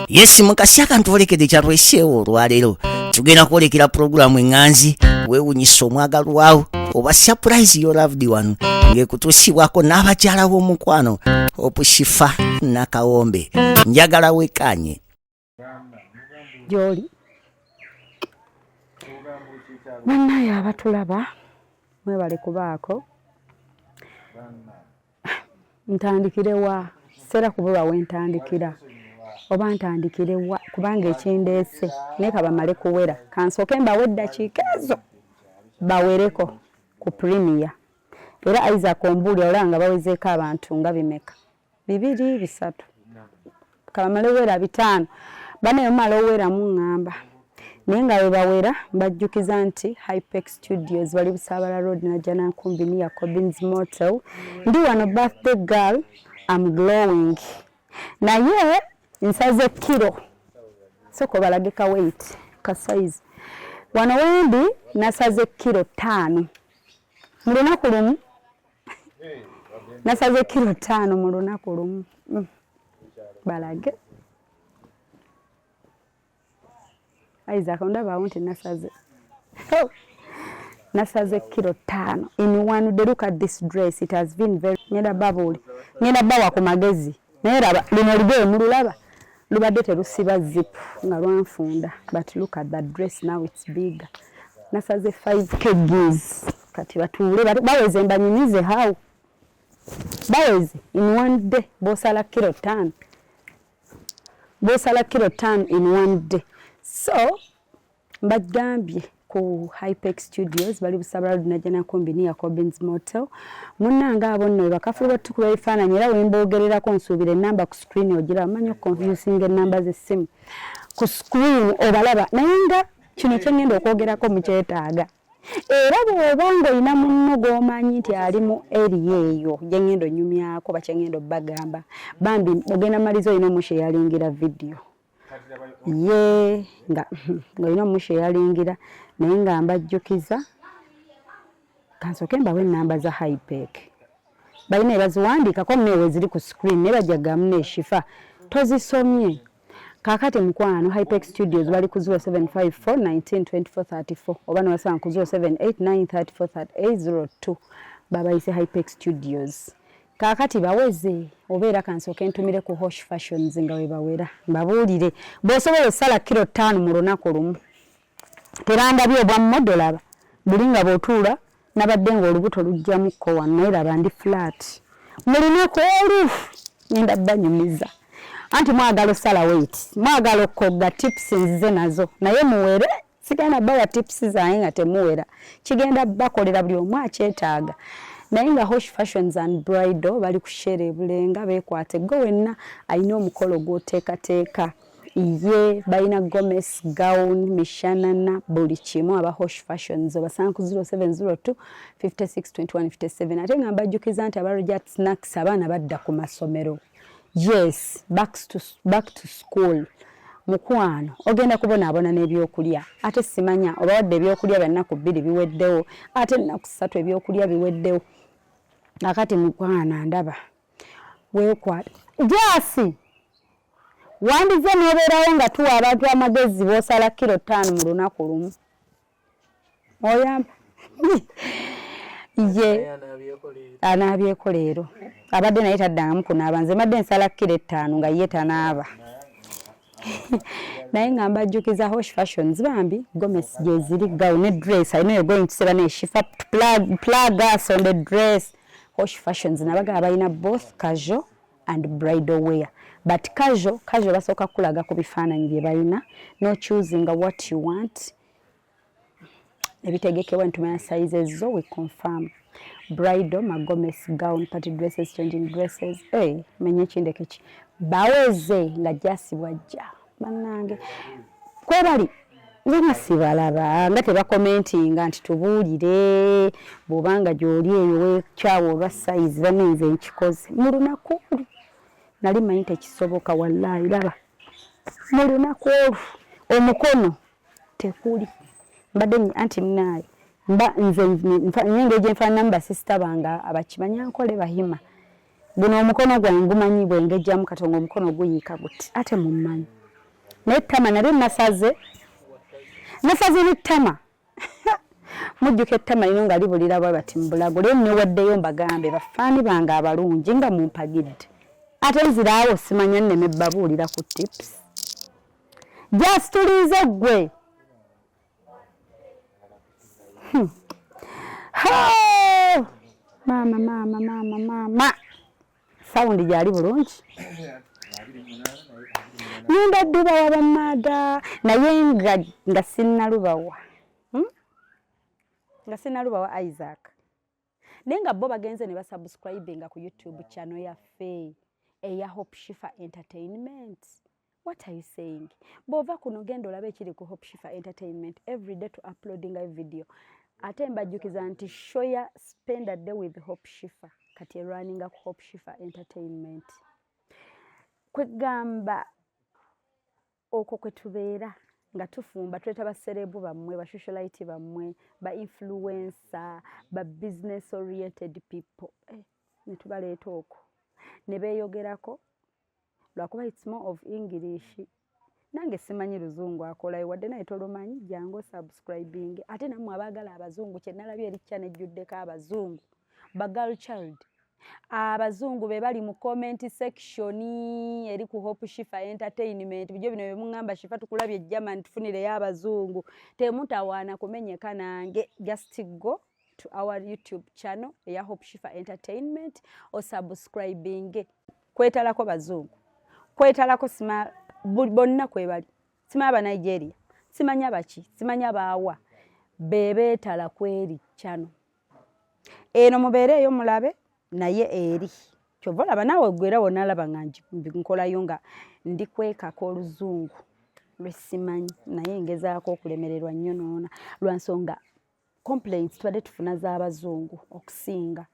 Yes mukasi akantuolekede kyatweshewo olwaleero tugenda kwolekera programu enganzi weewunyisa omwagalwawo oba surprise your loved one ngekutuusibwako n'abakyala b'omukwano opushifa nakawombe njagala wekanye Joli munnaye abatulaba mwebale kubaako ntandikire wa sera kubulwa wentandikira oba ntandikire wa kubanga ekindeese neka bamale kuwera kansooke mbawe eddakiika ezo bawereko ku premier era Isaac Ombuuli olanga bawezeeko abantu nga bimeka 2 3 kabamale wera 5 bane mala owera mu ngamba nenga we bawera mbajjukiza nti Hypex Studios bali Busabala Road na Jana Nkumbi ya Cobbins Motel ndi wano birthday girl I'm glowing naye nsaze kilo soko balagika weight ka size wano wendi nasaze kilo 5 mu lunaku lumu nasaze kilo 5 mu lunaku lumu balage Isaac ndaba wonte nasaze nasaze kilo 5 in one day. Look at this dress, it has been very nyenda babuli nyenda bawa ku magezi naye raba lino libe mululaba lubadde terusiba zip nga lwanfunda but look at that dress now, it's bigger. Nasaze 5 kgs kati batule baweze mbanyinyize how baweze in one day bosala kilo 5 bosala kilo 5 in one day. So mbagambye ku Hypex Studios bali Busabala Road na Jana Nkumbi ya Cobbins Motel munanga abonno bakafulu batukuba ifaananyi era wembogererako nsuubire namba ku screen ogira amanyo confusing namba z'essimu ku screen obalaba nayenga kino kyengenda okwogerako mu kyetaaga era bw'obanga olina munno gw'omanyi nti ali mu area eyo gyengenda onyumyako bakyengenda bagamba bambi ogenda malizo olina mushe yalingira video ye nga olina mushe yalingira naye nga mbajjukiza kansooke mbawe namba za Hypex balina ebaziwandiikako newe ziri ku screen ne bajagamu neshifa tozisomye kakati mukwano Hypex Studios bali ku 0754192434 oba nabasanga ku 0789343802 babayise Hypex Studios kakati baweze obeera kansooke ntumire ku Hosh Fashions nga we bawera mbabuulire bw'osobola osala kilo 5 mu lunaku lumu terandabye obwa modolaba bulinga bw'otuula nabadde ng'olubuto lujjamukko wano era bandi flat mulinaku olufu ngenda banyumiza anti mwagala osala weight mwagala okogga tips nzize nazo naye muwere sigenda bawa tips zange nga temuwera kigenda bakolera buli omu akyetaaga naye nga Hosh Fashions and Bridal bali kushere bulenga bekwate go wenna alina omukolo gw'oteekateeka ye balina Gomez gown mishanana buli kimu aba Hosh Fashions basanga ku 0702 562157 ate nga mbajjukiza nti aba Rojat Snacks abaana badda ku masomero. Yes, back to school. Mukwano ogenda kubonaabona n'ebyokulya ate simanya oba wadde ebyokulya byannaku 2 biweddewo ate ennaku 3 ebyokulya biweddewo akati mukwana ndaba weekwata jasi wandize n'obeerawo nga tuwa abantu amagezi boosala kilo 5 mu lunaku lumu oyamba ye anaabyeko leero abadde naye taddangamu kunaaba nze madde nsala kilo 5 nga ye tanaaba naye nga mbajjukiza Hosh Fashions bambi Gomez gyeziri gown ne dress I know you're going to say ne shifa plug us on the dress. Hosh Fashions nabaga balina both casual and bridal wear but casual basooka kulaga ku bifaananyi bye balina no choosing what you want ebitegekewa ntumanya sizes zo we confirm bridal ma Gomez gown party dresses changing dresses menye kindekechi baweze nga jasi wajja bannange kwebali nze sibalaba nga tebakomentinga nti tubuulire bw'obanga gy'oli eyo wekyawo olwa size banenze nkikoze mu lunaku nali manyi tekisoboka wallahi laba mu lunaku omukono tekuli mbadde anti mnaye nze nyenge gye nfaanana basista banga abakimanya nkole bahima guno omukono gwange gumanyi bwengejjamu katongo omukono guyiika guti ate mummanyi Nettama nali nasaze n'ettama mujjuka ettama lino nga libulira bwe bati mbulago lyo newaddeyo mbagambe bafaani bange abalungi nga mumpagidde ate nziraawo simanya nneme bbabuulira ku tips just tulize ggwe mama sawundi gyali bulungi ninda dduba wabamaada naye nga sinnalubawa Isaac naye nga bo bagenze ne basubscribinga ku YouTube channel yaffe eya Hope Shifa Entertainment. What are you saying? Bova kuno genda olabe ekiri ku Hope Shifa Entertainment every day to uploading a video. Ate mbajjukiza nti show ya spend a day with Hope Shifa kati running up Hope Shifa Entertainment. Kwegamba okwo kwetubeera nga tufumba tuleta baserebu bammwe ba socialite bammwe ba influencer ba business oriented people netubaleeta okwo ne beeyogerako lwakuba it's more of English nange simanyi luzungu akolayo wadde naye tolumanyi jangu subscribing ate nammwe abaagala abazungu kye nalabye eri channel ejjuddeko abazungu ba girl child abazungu be bali mu comment section eri ku Hope Shifa Entertainment bijjo bino bemungamba Shifa tukulabye German tufunire y'abazungu temutawaana kumenyeka nange just go to our YouTube channel ya Hope Shifa Entertainment o subscribing kwetalako bazungu kwetalako sima bonna kwebali sima ba Nigeria simanya bachi simanya baawa bebeetala kweri channel eno mubeereyo mulabe naye eri kyovola banawe gwera wona laba nganji nkolayo nga ndikwekako oluzungu lwesimanyi naye ngezaako okulemererwa nnyo noona lwansonga complaints tubadde tufuna z'abazungu okusinga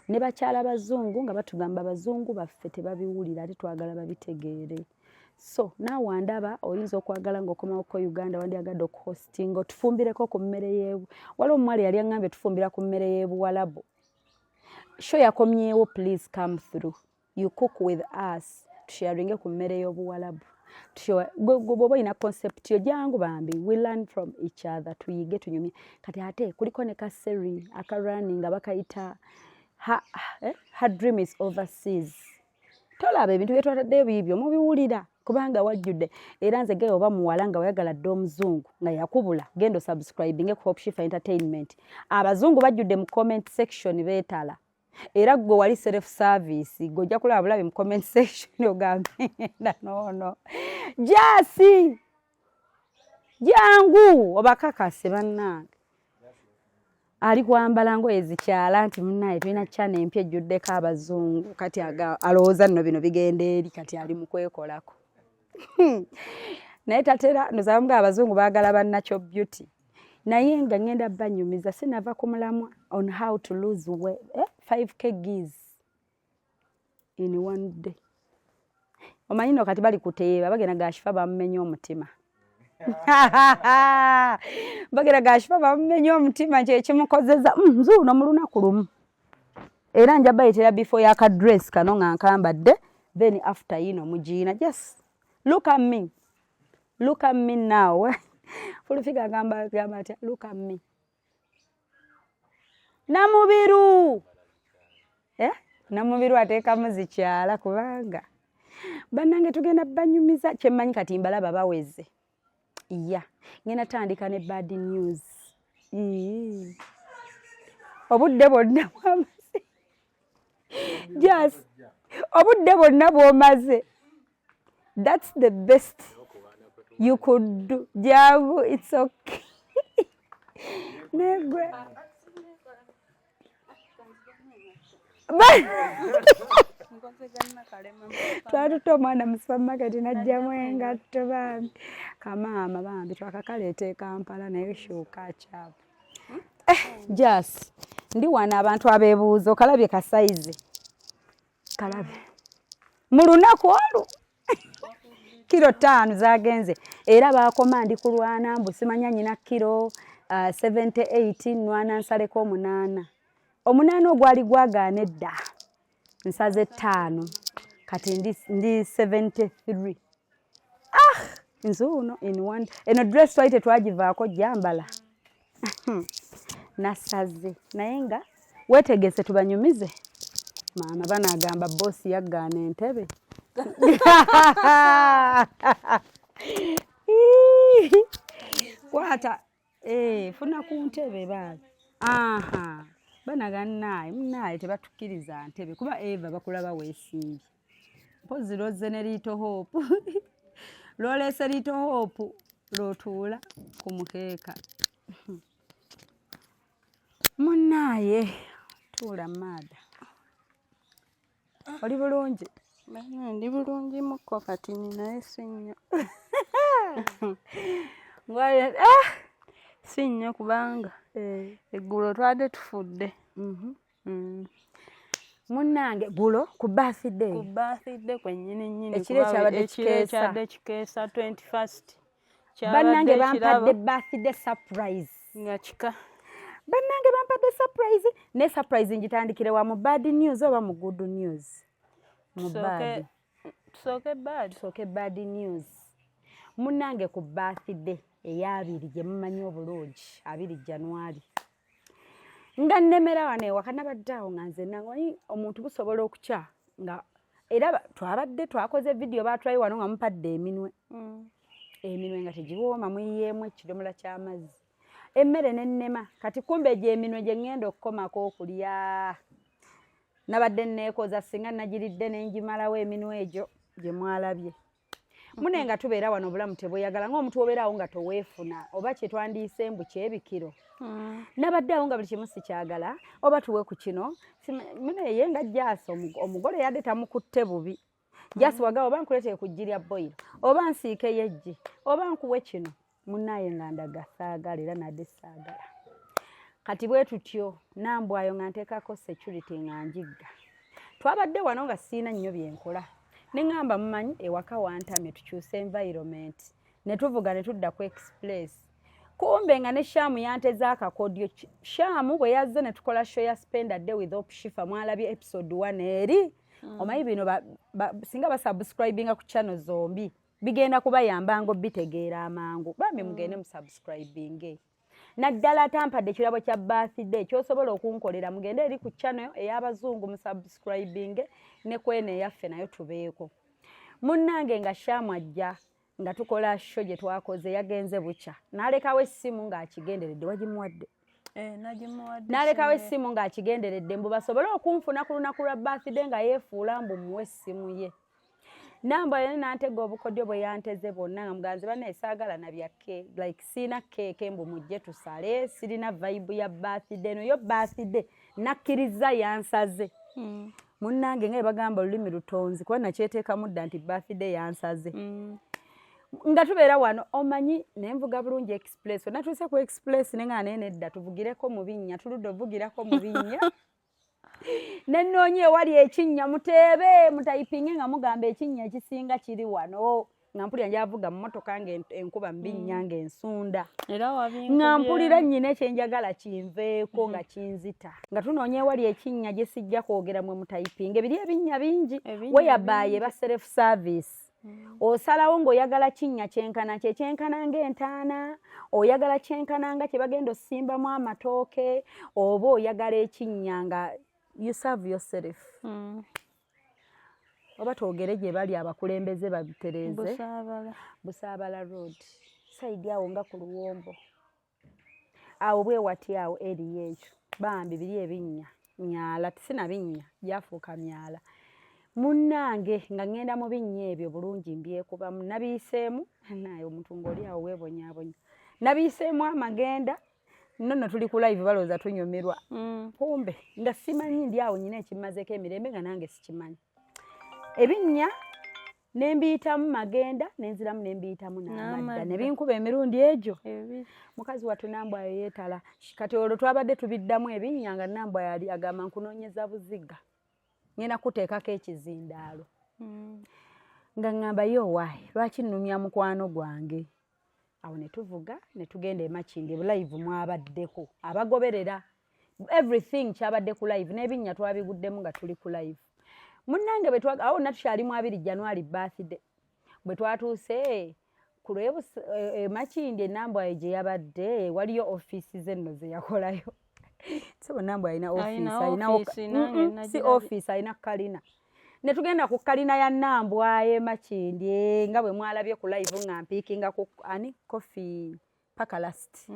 ne bakyala abazungu nga batugamba abazungu baffe tebabiwulira ate twagala babitegeere so naawe ndaba oyinza okwagala ng'okomawo ko Uganda wandyagadde okuhostinga otufumbireko ku mmere yeebu waliwo omuwala yali aŋŋambye tufumbira ku mmere y'ebuwalabu show yakomyewo please come through you cook with us tusharinge ku mmere y'obuwalabu bw'oba olina concept yo jangu bambi we learn from each other tuyige tunyumye kati ate kuliko ne kaseri akarani nga bakayita her dream is overseas tolaba ebintu byetwataddeyo biibyo mubiwulira kubanga wajjudde era nze geyo oba muwala nga wayagala dde omuzungu nga yakubula gendo subscribing ku Hope Shifa Entertainment abazungu bajjudde mu comment section beetala era gwe wali self service gojja kulaba bulabe mu comment section ogambe no jasi jangu obakakase bannange ali kwambala ngoye zikyala nti munnaye tulina channel empya ejjuddeko abazungu kati alowooza nno bino bigenda eri kati ali mu kwekolako naye tatera nozamuga abazungu baagala bannakyo beauty naye nga ngenda banyumiza sinava ku mulamwa on how to lose weight 5 kgs in one day omanyi no kati bali kuteeba bagenda gashifa bamumenya omutima bagera gashifa bamumenya omutima kye kimukozeza nzuuno mu lunaku lumu era nja bayitera before yaka dress kano nga nkambadde then after mugiina just look at me now fulufiga gamba ati look at me namubiru namubiru ateekamu zikyala kubanga bannange tugenda banyumiza kyemmanyi kati mbalaba baweze ngenda tandika ne bad news obudde bwonna bwamaze just obudde bwonna bwomaze that's the best you could do jabu it's okay negwe twatuta omwana mu supermarket najjamu engatto bambi kamaama bambi twakakaleeta e Kampala naye shuuka akyabo just ndi wano abantu abeebuuza okalabye kasaize kalabye mu lunaku olwo kilo 5 zagenze era bakoma ndi kulwana mbu simanya nyina kilo 78 nwana nsaleko 8 ogwali gwagaana edda nsaze 5 kati ndi 73 nzuuno in one eno dress twali tetwagivaako jambala nasaze naye nga weetegese tubanyumize maama banagamba boosi yaggaana entebe kwata funa ku ntebe baabi banaganaye munaye tebatukkiriza ntebe kuba eva bakulaba weesimbye mpozi loze ne liito hope lolese liito hope lotuula ku mukeeka munaye tuula maada oli bulungi ndi bulungi mukko kati ninaye sinnyo sinnyo kubanga eggulo twadde tufudde munnange gulo ku birthday kwennyini ekiro kyabadde kikeesa 21st bannange bampadde birthday surprise nga kika bannange bampadde surprise ne surprise njitandikire wa mu bad news oba mu good news tusooke bad news munnange ku birthday eyabiri gye mumanyi obulungi 2 January nga nnemera wano ewaka nabadde awo nga nze nangoyi omuntu busobola okukya nga era twabadde twakoze video batulayi wano nga mupadde eminwe nga tegiwooma muyiyeemu ekidomola ky'amazzi emmere nennema kati kumbe gyeminwe gye ŋŋenda okukomako okulya nabadde neekoza singa nagiridde nenjimalawo eminwe egyo gye mwalabye mune nga tubeera wano obulamu tebweyagala ng'omuntu obeerawo nga toweefuna oba kyetwandiise mbu kyebikiro nabadde awo nga buli kimu sikyagala oba tuwe ku kino muneye nga Jaasi omugole yadde tamukutte bubi Jaasi wagaba oba nkuletee ku jji lya boyiro oba nsiike yejji oba nkuwe kino munnaye nga ndaga saagala era nadde saagala kati bwe tutyo nambwayo nga nteekako security nga njigga twabadde wano nga siina nnyo byenkola ne ŋŋamba mumanyi ewaka wantamye tukyuse environment ne tuvuga ne tudda ku express kumbe nga ne Shaamu yanteze akakodyo Shaamu bwe yazze ne tukola show ya spend a day with Opshifa mwalabye episode 1 eri omanyi bino singa basubscribinga ku channel zombi bigenda kubayambanga bitegeera amangu bambi mugende musubscribinge naddala tampadde ekirabo kya birthday kyosobola okunkolera mugende eri ku channel ey'abazungu musubscribinge ne kwene eyaffe nayo tubeeko munnange nga Shaamu ajja nga tukola show gye twakoze yagenze bukya n'alekawo essimu ng'akigenderedde wagimuwadde n'alekawo essimu ng'akigenderedde mbu basobole okunfuna ku lunaku lwa birthday nga yeefuula mbu muwe essimu ye namba yene nantega obukodyo bwe yanteze bonna nga muganze banne saagala na byakke like siina keeke mbu mujje tusale sirina vibe ya birthday no yo birthday nakkiriza yansaze munnange nga bagamba olulimi lutonzi kuba nakyeteeka mudda nti birthday yansaze nga tubeera wano omanyi nenvuga bulungi express natuuse ku express nenga nenedda tuvugireko mu binnya tuludde ovugirako mu binnya nennoonye ewali ekinnya muteebe mutayipinge nga mugamba ekinnya ekisinga kiri wano nga mpulira njavuga mu motoka nga enkuba mbinnya nga ensunda nga mpulira nnyina ekyenjagala kinveeko nga kinzita nga tunoonye ewali ekinnya gye sijja kwogera mwe mutayipinge biri ebinnya bingi weyabaye ba self service osalawo ng'oyagala kinnya kyenkana kyekyenkana ng'entaana oyagala kyenkana nga kye bagenda osimbamu amatooke oba oyagala ekinnya nga you serve yourself oba twogere gye bali abakulembeze babitereeze Busaabala road saidi awo nga ku Luwombo awo bwe wati awo eriyo ekyo bambi biri ebinnya myala tisina binnya gyafuuka myala munnange nga ngenda mu binnya ebyo bulungi mbyekubamu nabiyiseemu naye omuntu ng'oli awo weebonyaabonya nabiyiseemu amagenda nonno tuli ku live balooza tunyumirwa kumbe nga simanyi ndi awo nyina ekimazeeko emirembe nga nange sikimanyi ebinnya nembiyitamu magenda nenziramu nembiyitamu n'amadda ne binkuba emirundi egyo mukazi wattu Nambwayo yeetala kati olwo twabadde tubiddamu ebinnya nga Nambwayo ali agamba nkunoonyeza buziga ngenda kuteekako ekizindaalo nga ŋŋamba yo waayi lwaki nnumya mukwano gwange awo ne tuvuga ne tugenda emakindi live mwabaddeko abagoberera everything kyabadde ku live n'ebinnya twabiguddemu nga tuli ku live munnange awo natukyalimu 2 January birthday bwe twatuuse kulebu Makindye Nambwa gye yabadde waliyo offices enno ze yakolayo so Nambwa alina office si office alina kalina ne tugenda ku kalina ya Nambwa Makindye nga bwe mwalabye ku live nga mpikinga ku ani coffee paka last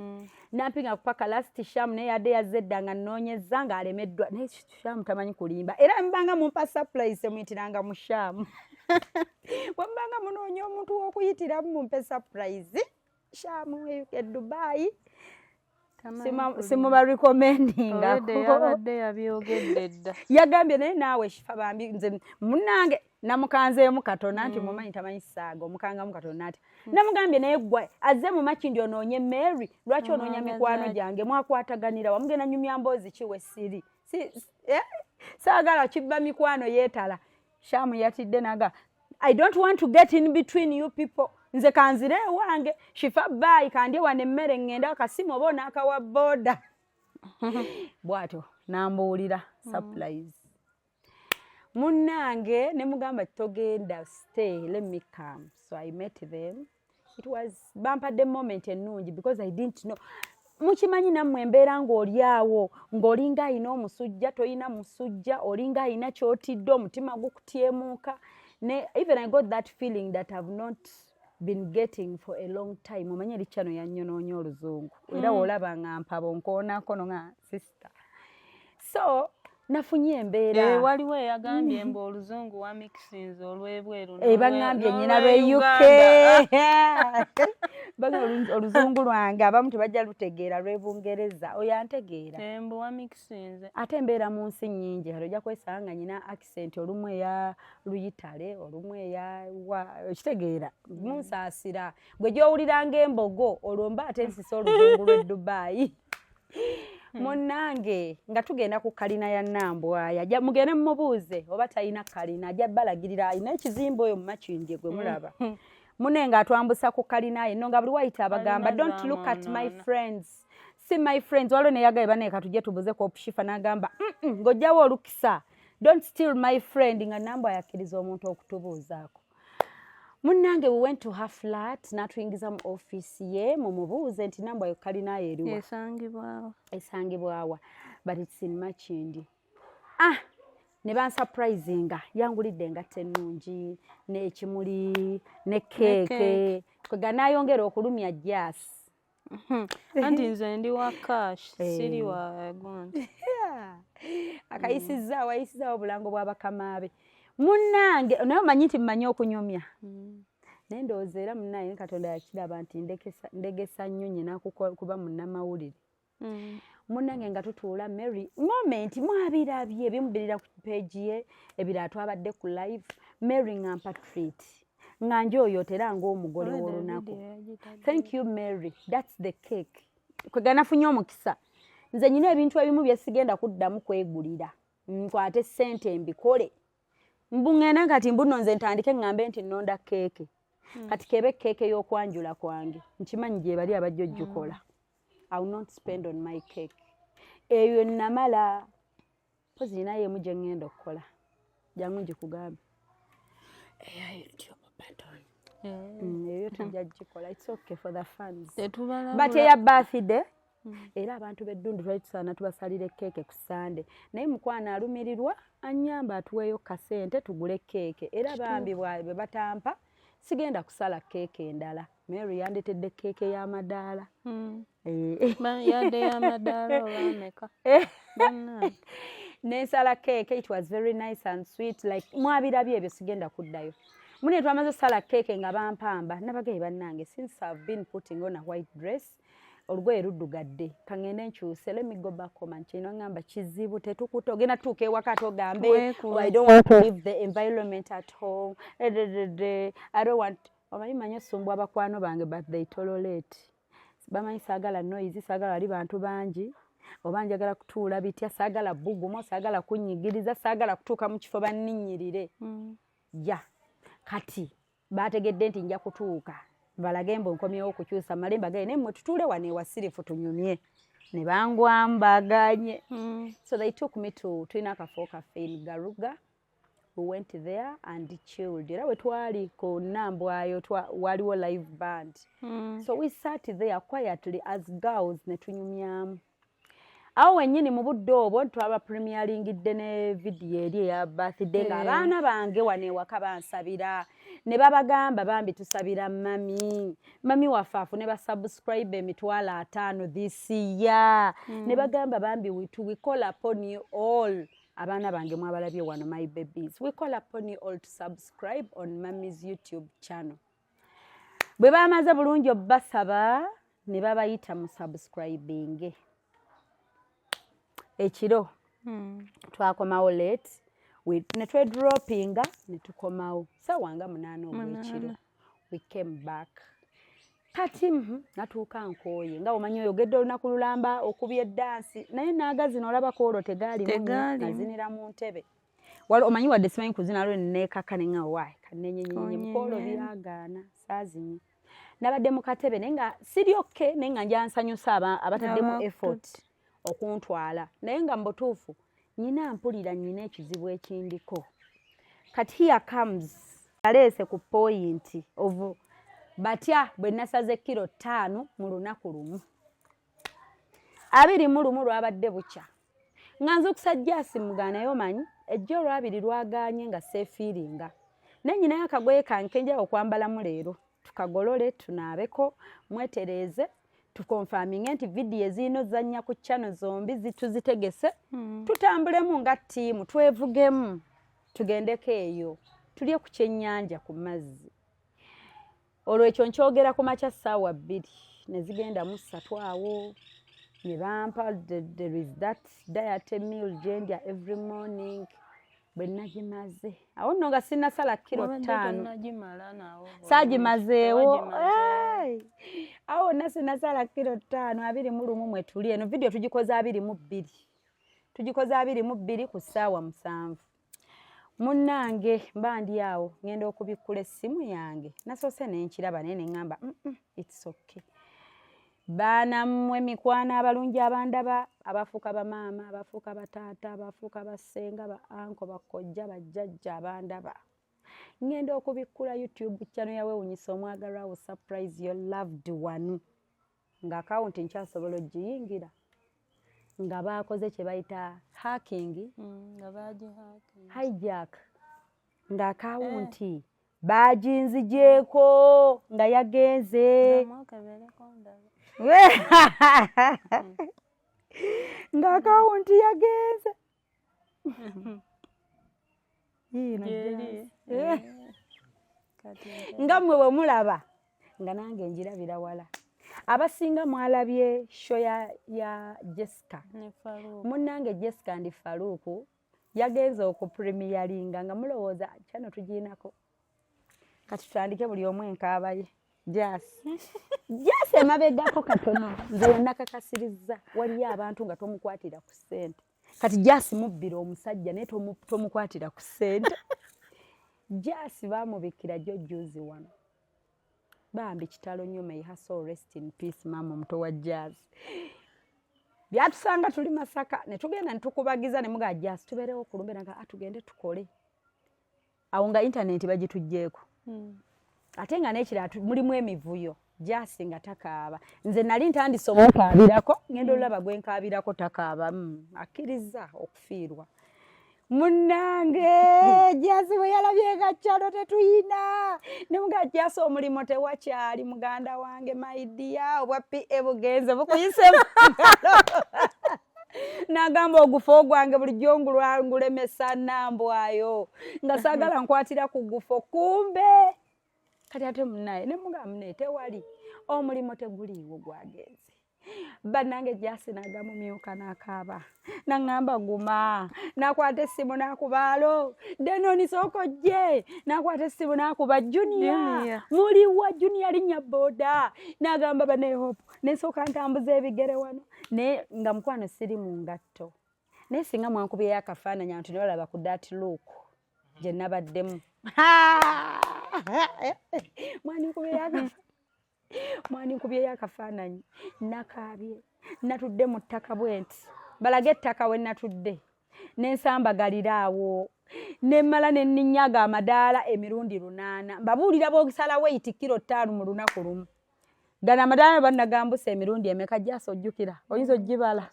nampinga ku paka last Sham ne yadde yazedda nga nnoonyezza nga alemeddwa ne Sham tamanyi kulimba era mbanga mumpa surprise muyitiranga mu Sham wambanga munoonya omuntu w'okuyitiramu mumpe surprise Sham e Dubai simuba recommendinga yabadde yabyogedde dda yagambye naye naawe shifa bambi nze munnange namukanzeemu Katonda nti mumanyi tamanyi saaga omukangamu Katonda ati namugambye naye gwe azze mu Makindye onoonye Mary lwaki onoonya mikwano gyange mwakwataganira wamugenda nyumya mboozi kiwe siri saagala kibba mikwano yeetala Shamu yatidde naga I don't want to get in between you people nze kanzire wange shifa bayi kandye wane emmere ngenda akasimu oba n'akawa boda bwato nambuulira surprise munnange ne mugamba togenda stay let me come so I met them it was bampadde moment ennungi because I didn't know mukimanyi nammwe embeera ng'oli awo ng'olinga alina omusujja toyina musujja olinga alina kyotidde omutima gukutyemuuka ne even I got that feeling that I've not been getting for a long time omanye lichano yannyononya oluzungu era olaba nga mpabo nkoonako nga sister so nafunye embeera waliwo eyagambye mbu oluzungu wa mixins olw'ebweru bangambye nnyina lwe UK baga oluzungu lwange abamu tebajja lutegeera lw'Ebungereza oyo antegeera mbu wa mixins ate embeera mu nsi nnyingi ojja kwesanga nga nnyina accent olumu eya Luyitale olumu eya okitegeera munsaasira bwe gy'owuliranga embogo olwo mba ate nsisa oluzungu lw'e Dubai munnange nga tugenda ku kalina ya Nambwa yajja mugende mumubuuze oba talina kalina ajja balagirira alina ekizimba oyo mu Makindye gwe mulaba munenga atwambusa ku kalina ye no nga buli wayita abagamba don't look at my friends si my friends waliwo neyagaba naye katujje tubuze ku Opshifa n'agamba ng'ojjawo olukisa don't steal my friend nga Nambwa yakkiriza omuntu okutubuuzaako munnange we went to her flat n'atuyingiza mu office ye mumubuuze nti Nambwa yo kalina eriwa esangibwawa but it's in Makindye ne bansurprisinga yangulidde engatta ennungi n'ekimuli ne keeke kwega n'ayongera okulumya jasi anti nze ndi wa cash siri wa gundi akayisizaawo ayisizaawo obulango bw'abakamaabe munnange naye omanyi nti mmanyi okunyumya naye ndowooza era munnaye Katonda yakiraba nti ndegesa nnyo nyina kuba munnamawulire munnange nga tutuula Mary moment mwabirabye bimubirira ku page ye ebirala twabadde ku live Mary ngampa treat nga njoyotera ng'omugole w'olunaku thank you Mary that's the cake kwega nafunye omukisa nze nyina ebintu ebimu bye sigenda kuddamu kwegulira nkwate ssente mbikole mbungena kati mbuno nze ntandike ngambe nti nnonda keeke kati kebe keeke y'okwanjula kwange nkimanyi gye bali abajja ojjukola I will not spend on my cake eyo namala pozi naye mu gye ngenda okukola jangu ngikugambe eyo tujja gikola it's okay for the fans but eya birthday era abantu b'eddundu twali tusaana tubasalire keeke ku Sande naye mukwana alumirirwa anyamba atuweeyo kasente tugule keeke era bambi bwe batampa sigenda kusala keeke endala Mary yandetedde keeke y'amadaala yadde y'amadaala olwameka nensala keeke it was very nice and sweet like mwabirabye ebyo sigenda kuddayo mune twamaze sala keeke nga bampamba nabagaye bannange since I've been putting on a white dress olugoye luddugadde kangende nkyuse let me go back home kino ngamba kizibu tetukuta ogenda tuuka ewaka togambe I don't want to leave the environment at home I don't want omanyi osumbwa abakwano bange but they tolerate bamanyi saagala noise saagala ali bantu bangi oba njagala kutuula bitya saagala bugumo saagala kunyigiriza saagala kutuuka mu kifo banninnyirire ja kati bategedde nti nja kutuuka balage mbu nkomyewo okukyusa malemba gaye naye mmwe tutuule wano ewasirifu tunyumye ne bangwambaganye so they took me to tulina akafo kaffe in Garuga we went there and chilled. Era we twali ku Nambwayo waliwo live band. So we sat there quietly as girls ne tunyumyamu. Awo wennyini mu budde obwo twaba premieringidde ne video eri ya birthday abaana bange wane waka bansabira ne babagamba bambi tusabira mami waffe afune ba subscribe emitwalo 5 this year ne bagamba bambi we call upon you all abaana bange mwabalabye wano my babies we call upon you all to subscribe on Mami's YouTube channel. Bwe bamaze bulungi obbasaba ne babayita mu subscribing. Ekiro twakomawo late ne twedropinga ne tukomawo sawanga 8 obwekiro we came back kati natuuka nkooye nga omanyi oyogedde olunaku lulamba okubya eddansi naye naagazina olabako olwo tegaalimu nazinira mu ntebe omanyi wadde simanyi kuzina lwe neekaka ne nga waayi kanenyenyenye mukolo byagaana saazinye nabadde mu katebe naye nga siryokke naye nga njansanyusa abataddemu effort okuntwala naye nga mbutuufu nyina mpulira nyina ekizibu ekindiko kati here comes aleese ku point of batya bwe nasaze kilo 5 mu lunaku lumu 21 lwabadde bukya nganza okusajja asimugana naye omanyi ejjo olwabiri lwaganye nga seefiiringa naye nyina yakagoye kankenja okwambalamu leero tukagolole tunaabeko mwetereeze tukonfirming nti video zino zanya ku channel zombi zituzitegese tutambulemu nga tiimu twevugemu tugendeko eyo tulye ku kyennyanja ku mazzi olwekyo nkyogera ku makya ssaawa 2 ne zigenda mu 3 awo ne bampa there is that diet meal gender every morning bwe nagimaze awo nno nga sinasala kilo 5 saagimazeewo awo nasinasala kilo 5 21 mwe tuli eno video tugikoze 22 ku ssaawa 7 munnange mba ndi awo ngenda okubikkula essimu yange nasoose nenkiraba naye ne ŋŋamba it's okay baana mmwe mikwano abalungi abandaba abafuuka bamaama abafuuka bataata abafuuka basenga ba anko bakojja bajjajja abandaba ngenda okubikkula YouTube channel yawe wunyisa omwagalwa wo surprise your loved one nga account nkyasobola ogiyingira nga baakoze kye bayita hacking hijack nga account baginzigyeko nga yagenze nga account yagenze nga mmwe bwe mulaba nga nange njirabira wala abasinga mwalabye show ya Jessica munnange Jessica ndi Faruku yagenze okupremieringa nga mulowooza kyano tugiinako kati tutandike buli omu enkaabaye Jasi emabegako katono nze nakakasirizza waliyo abantu nga tomukwatira ku ssente kati Jasi mubbira omusajja naye tomukwatira ku ssente Jasi baamubikira jjojjuzi wano bambi kitalo nnyo may her soul rest in peace mama omuto wa Jasi byatusanga tuli Masaka ne tugenda ne tukubagiza ne muga Jasi tubeerewo kulumbe nanga atugende tukole awo nga internet bagitugjeeko ate nga n'ekira mulimu emivuyo Jasi nga takaaba nze nali ntandise omukaabirako ngenda olaba gwe nkaabirako takaaba akkiriza okufiirwa munnange Jasi bwe yalabye nga kyalo tetuyina ne muga Jasi omulimo tewakyali muganda wange maidia obwa PA bugenze bukuyisemu nagamba ogufa ogwange bulijjo ngulemesa Nambwayo nga saagala nkwatira ku gufo kumbe kati ate munnaye ne muga munne tewali omulimo teguliiwo gwagenze bannange Jasi nagamba mumyuka n'akaaba naŋŋamba guma nakwata essimu nakubaalo Denoni sookojje nakwata essimu nakuba Junior muliwa Junior linnya boda nagamba bane hope nesooka ntambuza ebigere wano naye nga mukwano siri mu ngatto naye singa mwankubyeyo akafaananyi abantu ne balaba ku that look gye nabaddemu mwani nkubyeyo akafaananyi nakaabye natudde mu ttaka bwenti balage ettaka we natudde n'ensambagalira awo nemmala nenninyaga amadaala emirundi 8 mbabuulira b'ogisala weight kilo 5 mu lunaku lumu gana amadaala bannagambusa emirundi emeka gyasa ojjukira oyinza ogibala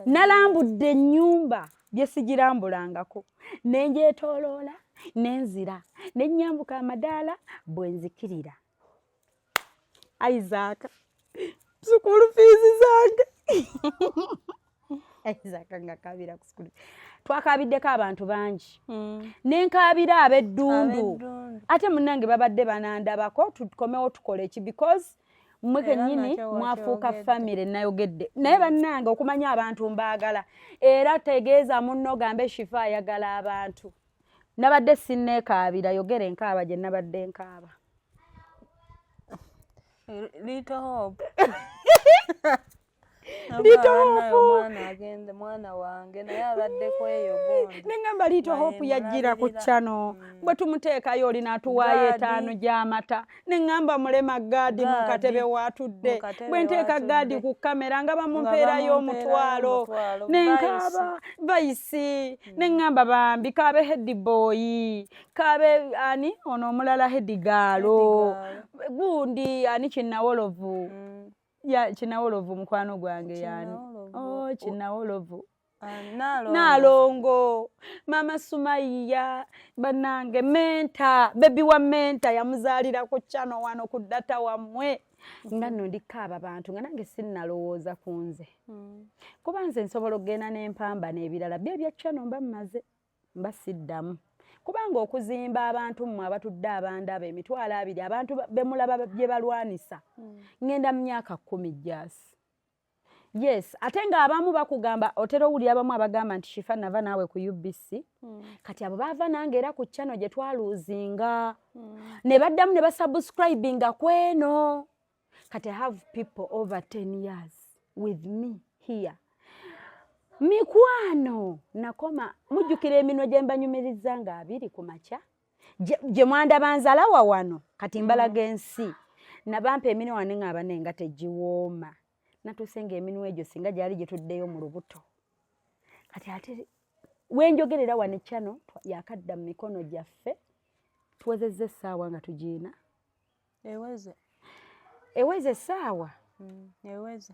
nalambudde ennyumba bye sigirambulangako nenjeetooloola nenzira nennyambuka amadaala bwe nzikirira Isaac sukulu fiizi zange Isaac nga kabira ku sukulu twakabiddeko abantu bangi nenkabira ab'eddundu ate munnange babadde banandabako tukomewo tukole ki because mmwe kennyini mwafuuka famire nayogedde naye bannange okumanya abantu mbaagala era tegeeza munno gambe Shifa ayagala abantu nabadde sinneekaabira yogera enkaaba gye nabadde nkaaba Little Hope mwana wange naye abaddeko eyo gondi nengamba Little Hope yajjira ku chano bwe tumuteekayo oli n'atuwaayo 5 gy'amata nengamba mulema gaadi mu katebe waatudde bwe nteeka gaadi ku kamera nga bamumpeerayo omutwalo nenkaba bayisi nengamba bambi kaabe head boy kaabe ani ono omulala head gaalo gundi ani Kinawolovu ya Kinawolovu mukwano gwange yani Kinawolovu Nalongo Mama Sumaiya banange menta baby wa menta yamuzaalira ku chano wano ku data wamwe nga nno ndikaaba bantu nga nange sinnalowooza ku nze kuba nze nsobola okugenda n'empamba n'ebirala bye bya chano mba mmaze mba siddamu kubanga okuzimba abantu mmwe abatudde abandaba emitwalo 2 abantu bemulaba bye balwanisa ngenda mu myaka 10 gyasi yes ate nga abamu bakugamba otero uli abamu abagamba nti Shifa nava naawe ku UBC kati abo bava nange era ku channel gye twaluzinga ne baddamu ne basubscribinga kweno kati I have people over 10 years with me here mikwano nakoma mujjukira eminwe gye mbanyumiriza nga 2 ku makya gye mwanda banzalawa wano kati mbalaga ensi nabampa eminwe wane nga abanenga tegiwooma natusenga eminwe egyo singa gyali gye tuddeyo mu lubuto kati ate wenjogerera wane chano yakadda mu mikono gyaffe tuwezezza essaawa nga tugiina eweze essaawa eweze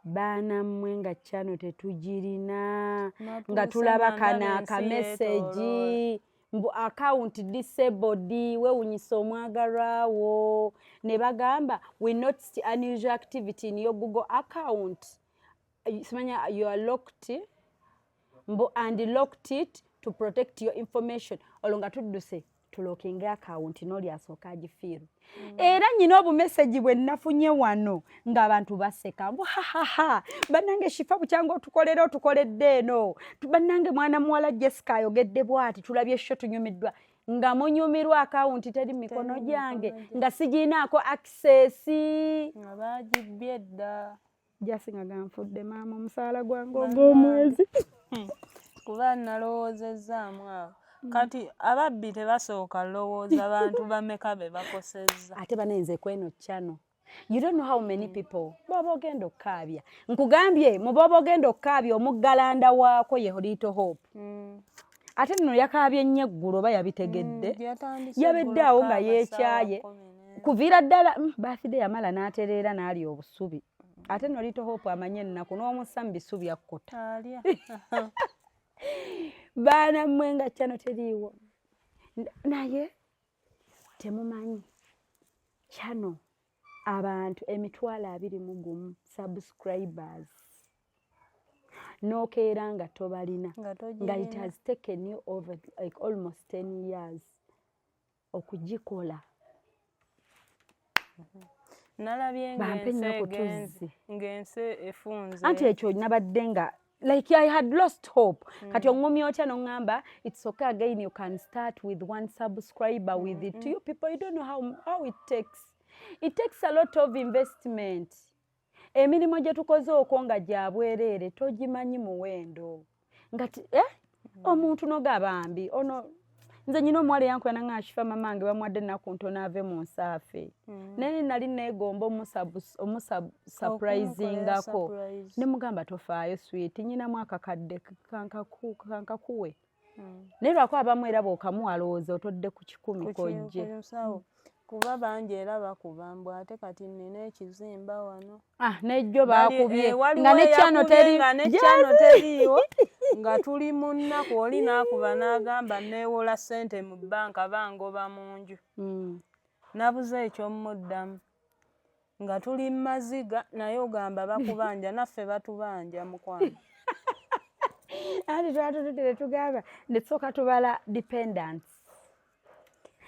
baana mmwe nga chano tetugirina nga tulaba kana akameseji mbu account disabled wewunyisa omwagalwawo ne bagamba we noticed unusual activity in your Google account simanya you are locked mbu and locked it to protect your information olonga tudduse tulokinga account noli asooka agifiiru era nyina obumeseji bwe nafunye wano ng'abantu baseka mbu hahaha bannange Shifa bukyanga otukoledde eno bannange mwana muwala Jessica ayogedde bw'ati tulabye sho tunyumiddwa nga munyumirwa account teri mikono gyange nga sigiinaako access nga bagibbye dda jasinga ganfudde maama omusaala gwange ogw'omwezi kuba nalowoozezaamu awo kati ababbi tebasooka lowooza abantu bameka be bakosezza ate banenze kweno chano you don't know how many people baba ogenda okkaabya nkugambye mu baba ogenda okkaabya omuggalanda waako ye Little Hope ate nno yakaabye nnyo eggulu oba yabitegedde yabedde awo nga yeekyaye kuviira ddala birthday yamala n'atereera n'alya obusubi ate nno Little Hope amanye ennaku n'omussa mu bisubi akkota baana mmwe nga chano teriiwo naye temumanyi chano abantu emitwalo 21 subscribers nokeera nga tobalina nga it has taken you over like almost 10 years okugikola nalabye ng'ensi efunze anti ekyo nabadde nga like I had lost hope kati ongomya otya nongamba it's okay again you can start with 1 subscriber with it to you people you don't know how it takes a lot of investment emirimu gye tukoze okwo nga gyabwereere togimanyi muwendo ngati omuntu nogabambi ono nze nyina omwali yankwena nga ashifa mamange bamwadde nnaku ntono ave mu nsaafe naye nali neegomba omusurprisingako ne mugamba tofaayo sweet nyinamu akakadde kankakuwe naye lwako abamu era bw'okamuwalowooza otodde ku 10 kojje kuba bangi era bakubambwa ate kati nina ekizimba wano nejjo baakubye nga nekyano teriiwo nga tuli mu nnaku oli n'akuba n'agamba neewola ssente mu bbanka bangoba mu nju nabuze ekyomuddamu nga tuli maziga naye ogamba bakubanja naffe batubanja mukwano ati twatututire tugamba ndesooka tubala dependence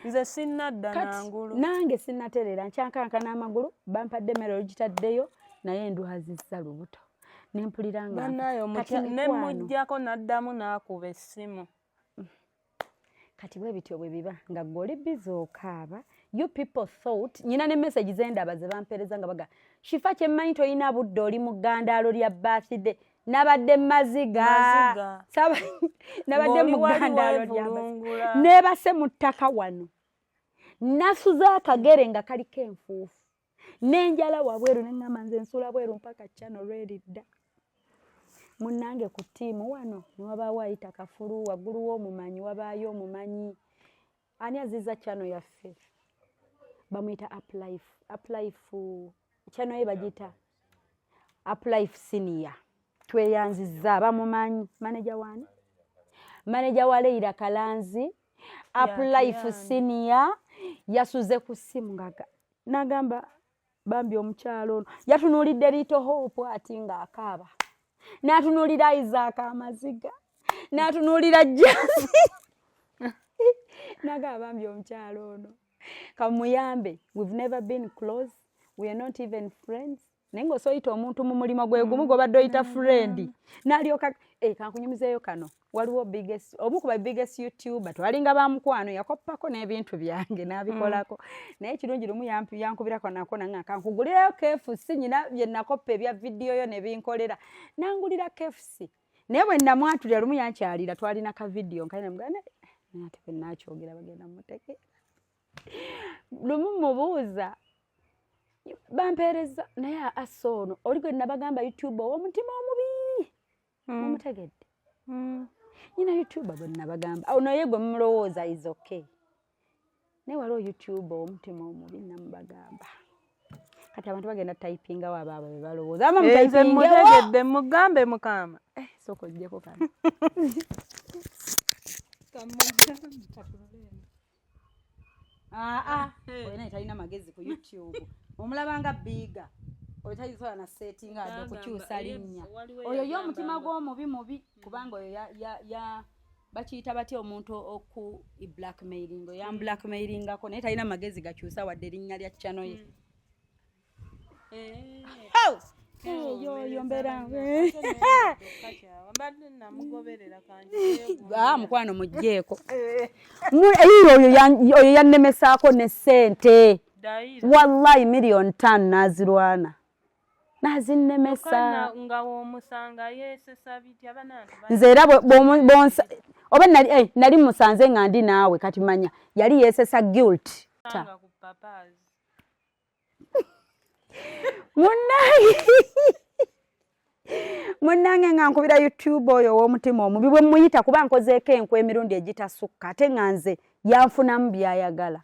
nze sinnadda nangulu nange sinnaterera nkyankankana amagulu bampadde emmere olugitaddeyo naye nduhazizza lubuto nempulira nga nemujjako n'addamu n'akuba essimu kati bwe bityo bwe biba nga gwe oli bizi okaaba you people thought nyina ne message zendaba ze bampeereza nga baga shifa kyemmanyi toyina budde oli mu ggandaalo lya birthday nabadde maziga nabadde mu ggandaalo lya maziga nebase mu ttaka wano nasuza akagere nga kaliko enfuufu n'enjala wabweru neŋŋamba nze nsula bweru mpaka channel redda munnange ku ttiimu wano niwabaawo ayita kafulu waggulu w'omumanyi wabaayo omumanyi ani aziza channel yaffe bamuyita uplife channel ye bagiyita uplife senior tweyanzizza bamumanyi maneja wani maneja wa Leila Kalanzi uplife senior yasuze ku ssimu ngaga nagamba bambi omukyalo ono yatunuulidde Little Hope ati ng'akaaba n'atunuulira Isaac amaziga n'atunuulira Jasi nagamba bambi omukyalo ono kamuyambe we've never been close we are not even friends naye ng'osoyita omuntu mu mulimo gwe gumu gw'obadde oyita friend n'alyoka kankunyumizeeyo kano waliwo omu ku ba biggest YouTuber twalinga bamukwano yakoppako n'ebintu byange n'abikolako naye kirungi lumu yankubirako nako nange kankugulireyo KFC nyina bye nakoppa ebya vidiyo yo ne binkolera nangulira KFC naye bwe namwatulira lumu yankyalira twalina ka vidiyo nkali namugana ate bwe nakyogera bagenda mutegeera lumu mubuuza bampeereza naye asoono oli gwe nabagamba YouTuber ow'omutima omubi mumutegedde nyina YouTuber bwe nabagamba naye gwe mumulowooza is okay naye waliwo YouTuber ow'omutima omubi namubagamba kati abantu bagenda typinga wabaabwe be balowooza ama mutegedde mugambe mukama sooka ojjeko kano olina etalina magezi ku YouTube omulabanga biiga oyo tayisobola na settinga adde okukyusa linnya oyo y'omutima gw'omubi kubanga oyo bakiyita batya omuntu oku blackmailing oyo yamblackmailingako naye talina magezi gakyusa wadde erinnya lya channel ye yoyo mbeera mukwano mugjeeko oyo yannemesaako ne ssente wallahi million 5 nazirwana nazinnemesa nze era oba nali musanze nga ndi naawe kati manya yali yeesesa guilt munnange nga nkubira YouTube oyo ow'omutima omubi bwe muyita kuba nkozeeko enkwe emirundi egitasukka ate nga nze yanfunamu byayagala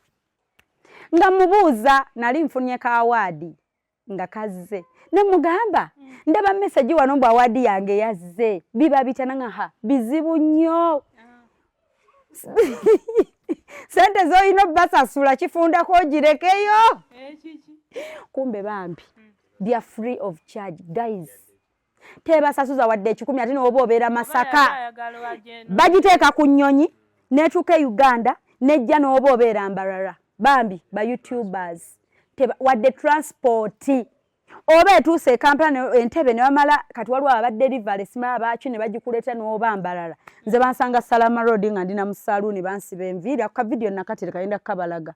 nga mubuuza nali nfunye ka awaadi nga kazze nemugamba ndaba message wano mbw awaadi yange yazze biba bitananga bizibu nnyo sente zoyina basasula kifundako girekeyo kumbe bambi they are free of charge guys tebasasuza wadde 10 ate n'oba obeera Masaka bagiteeka ku nnyonyi netuuka Uganda nejja n'oba obeera Mbarara bambi ba YouTubers wadde transport oba etuuse Kampala entebe ne bamala kati waliwo abadde delivery sima abaki ne bagikuleeta n'oba Mbarara nze bansanga Salama Road nga ndina mu saloon bansiba enviiri aka video nakatire kayinda kabalaga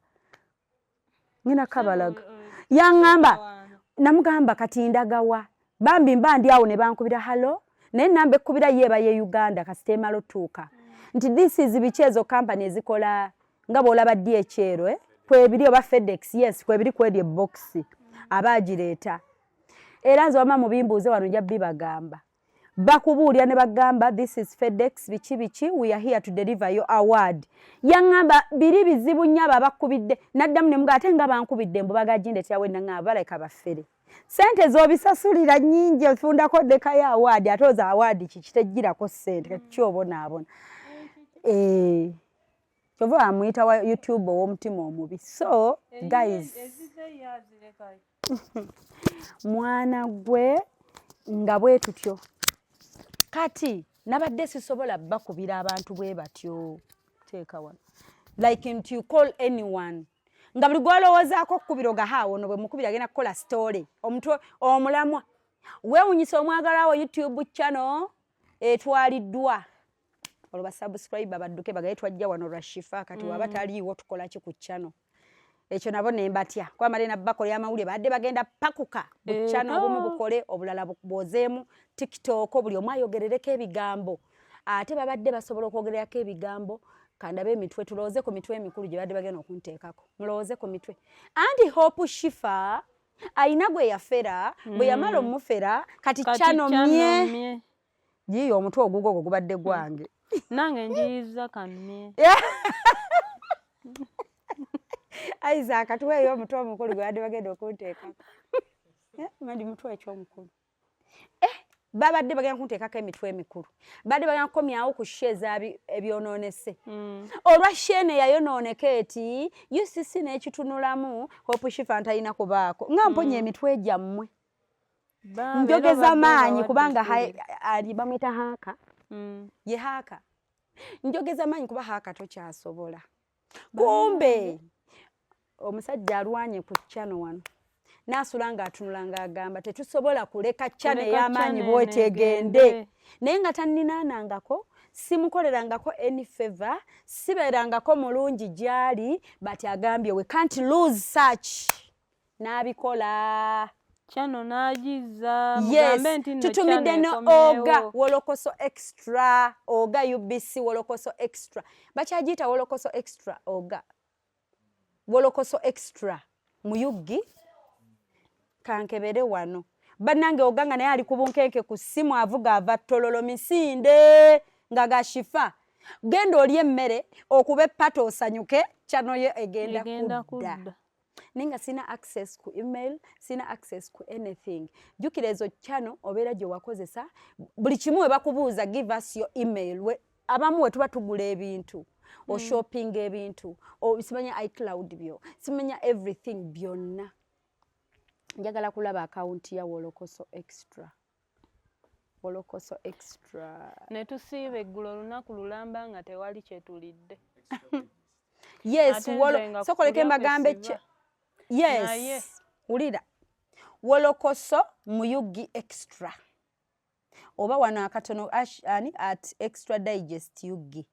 ngina kabalaga yangamba namugamba kati ndagawa bambi mba ndi awo ne bankubira halo naye namba ekkubira yeeba ye Uganda kasitema lotuuka nti this is bichezo company ezikola nga bolaba DHL kwebiri oba FedEx yes kwebiri kwedye box abagireta era nzo ama mubimbuze wano nja bibagamba bakubuulya ne bagamba this is FedEx bichi we are here to deliver your award yangamba biri bizibu nyaba bakubidde naddamu ne mga ate nga bankubidde mbubaga jindetya wenna nga baleka bafere sente zobisasulira nyingi ofundako deka ya award atoza award kikitegirako sente kyobona abona Chova amwita wa YouTube owomutima omubi so guys mwana gwe nga bwe tutyo kati nabadde sisobola bakubira abantu bwe batyo teeka wano like into you call anyone nga buli gwolowoozaako okubiroga haawo no bwe mukubira agenda kukola story omutwe omulamwa weewunyisa omwagalwawo YouTube channel etwaliddwa olwa subscribe badduke bagaye twajja wano Rashifa kati waba taliiwo tukola ki ku channel ekyo nabo ne mbatya kwa marina bakole amawulire badde bagenda pakuka ku channel obumu bukole obulala bozeemu TikTok buli omwayogerereko ebigambo ate babadde basobola okwogererako ebigambo kandabe emitwe tulooze ku mitwe emikulu gye badde bagenda okunteekako mulooze ku mitwe anti Hope Shifa ayina gwe yafera bwe yamala omufera kati channel mye yiyo omutwe ogugo gubadde gwange nange njiza kamye Isaac tuweyo omutwe omukulu gwe badde bagenda okunteekako mandi mutwe ekyomukulu babadde bagenda kunteekako emitwe emikulu badde bagenda kukomyawo ku sheza ebyononese olwa shene yayonooneka eti UCC n'ekitunulamu Hope Shifa ntalina kubaako nga mponya emitwe gyammwe njogeza maanyi kubanga ali bamwita haaka ye haaka njogeza maanyi kuba haaka tokyasobola kumbe omusajja alwanye ku channel wano nasula nga atunula nga agamba tetusobola kuleka channel y'amaanyi bwetegende naye nga tanninanangako simukolerangako any favor siberangako mulungi gyali but agambye we can't lose such n'abikola channel nagiza yes tutumidde no oga wolokoso extra oga UBC wolokoso extra bakyagiyita wolokoso extra oga wolokoso extra muyuggi kankebere wano bannange oganga naye ali kubunkenke ku simu avuga ava tololo misinde nga gashifa genda oli emmere okuba epato osanyuke channel ye egenda kudda ninga sina access ku email sina access ku anything jukira ezo channel obeera gye wakozesa buli kimu we bakubuuza give us your email abamu we tuba tugula ebintu o shopping ebintu o simanya iCloud byo simanya everything byonna njagala kulaba account ya wolokoso extra ne tusiiba eggulo olunaku lulamba nga tewali kyetulidde yes sokoleke mbagambe yes ulira wolokoso muyugi extra oba wano akatono at extra digest yugi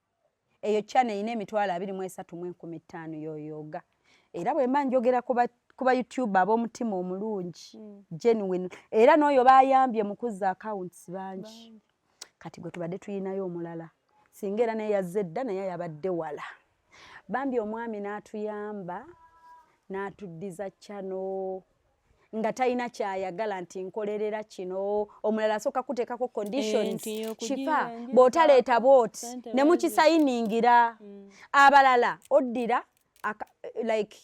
eyo channel ine emitwalo 23.15 yoyoga era bwe mba njogera kuba YouTube ab'omutima omulungi genuine era n'oyo bayambye mukuza accounts bangi kati gwe tubadde tuyinayo omulala singa era naye yazze dda naye yabadde wala bambi omwami n'atuyamba n'atuddiza channel nga talina kyayagala nti nkolerera kino omulala asooka kuteekako conditions Shifa bw'otaleeta booti ne mukisayiningira abalala oddira like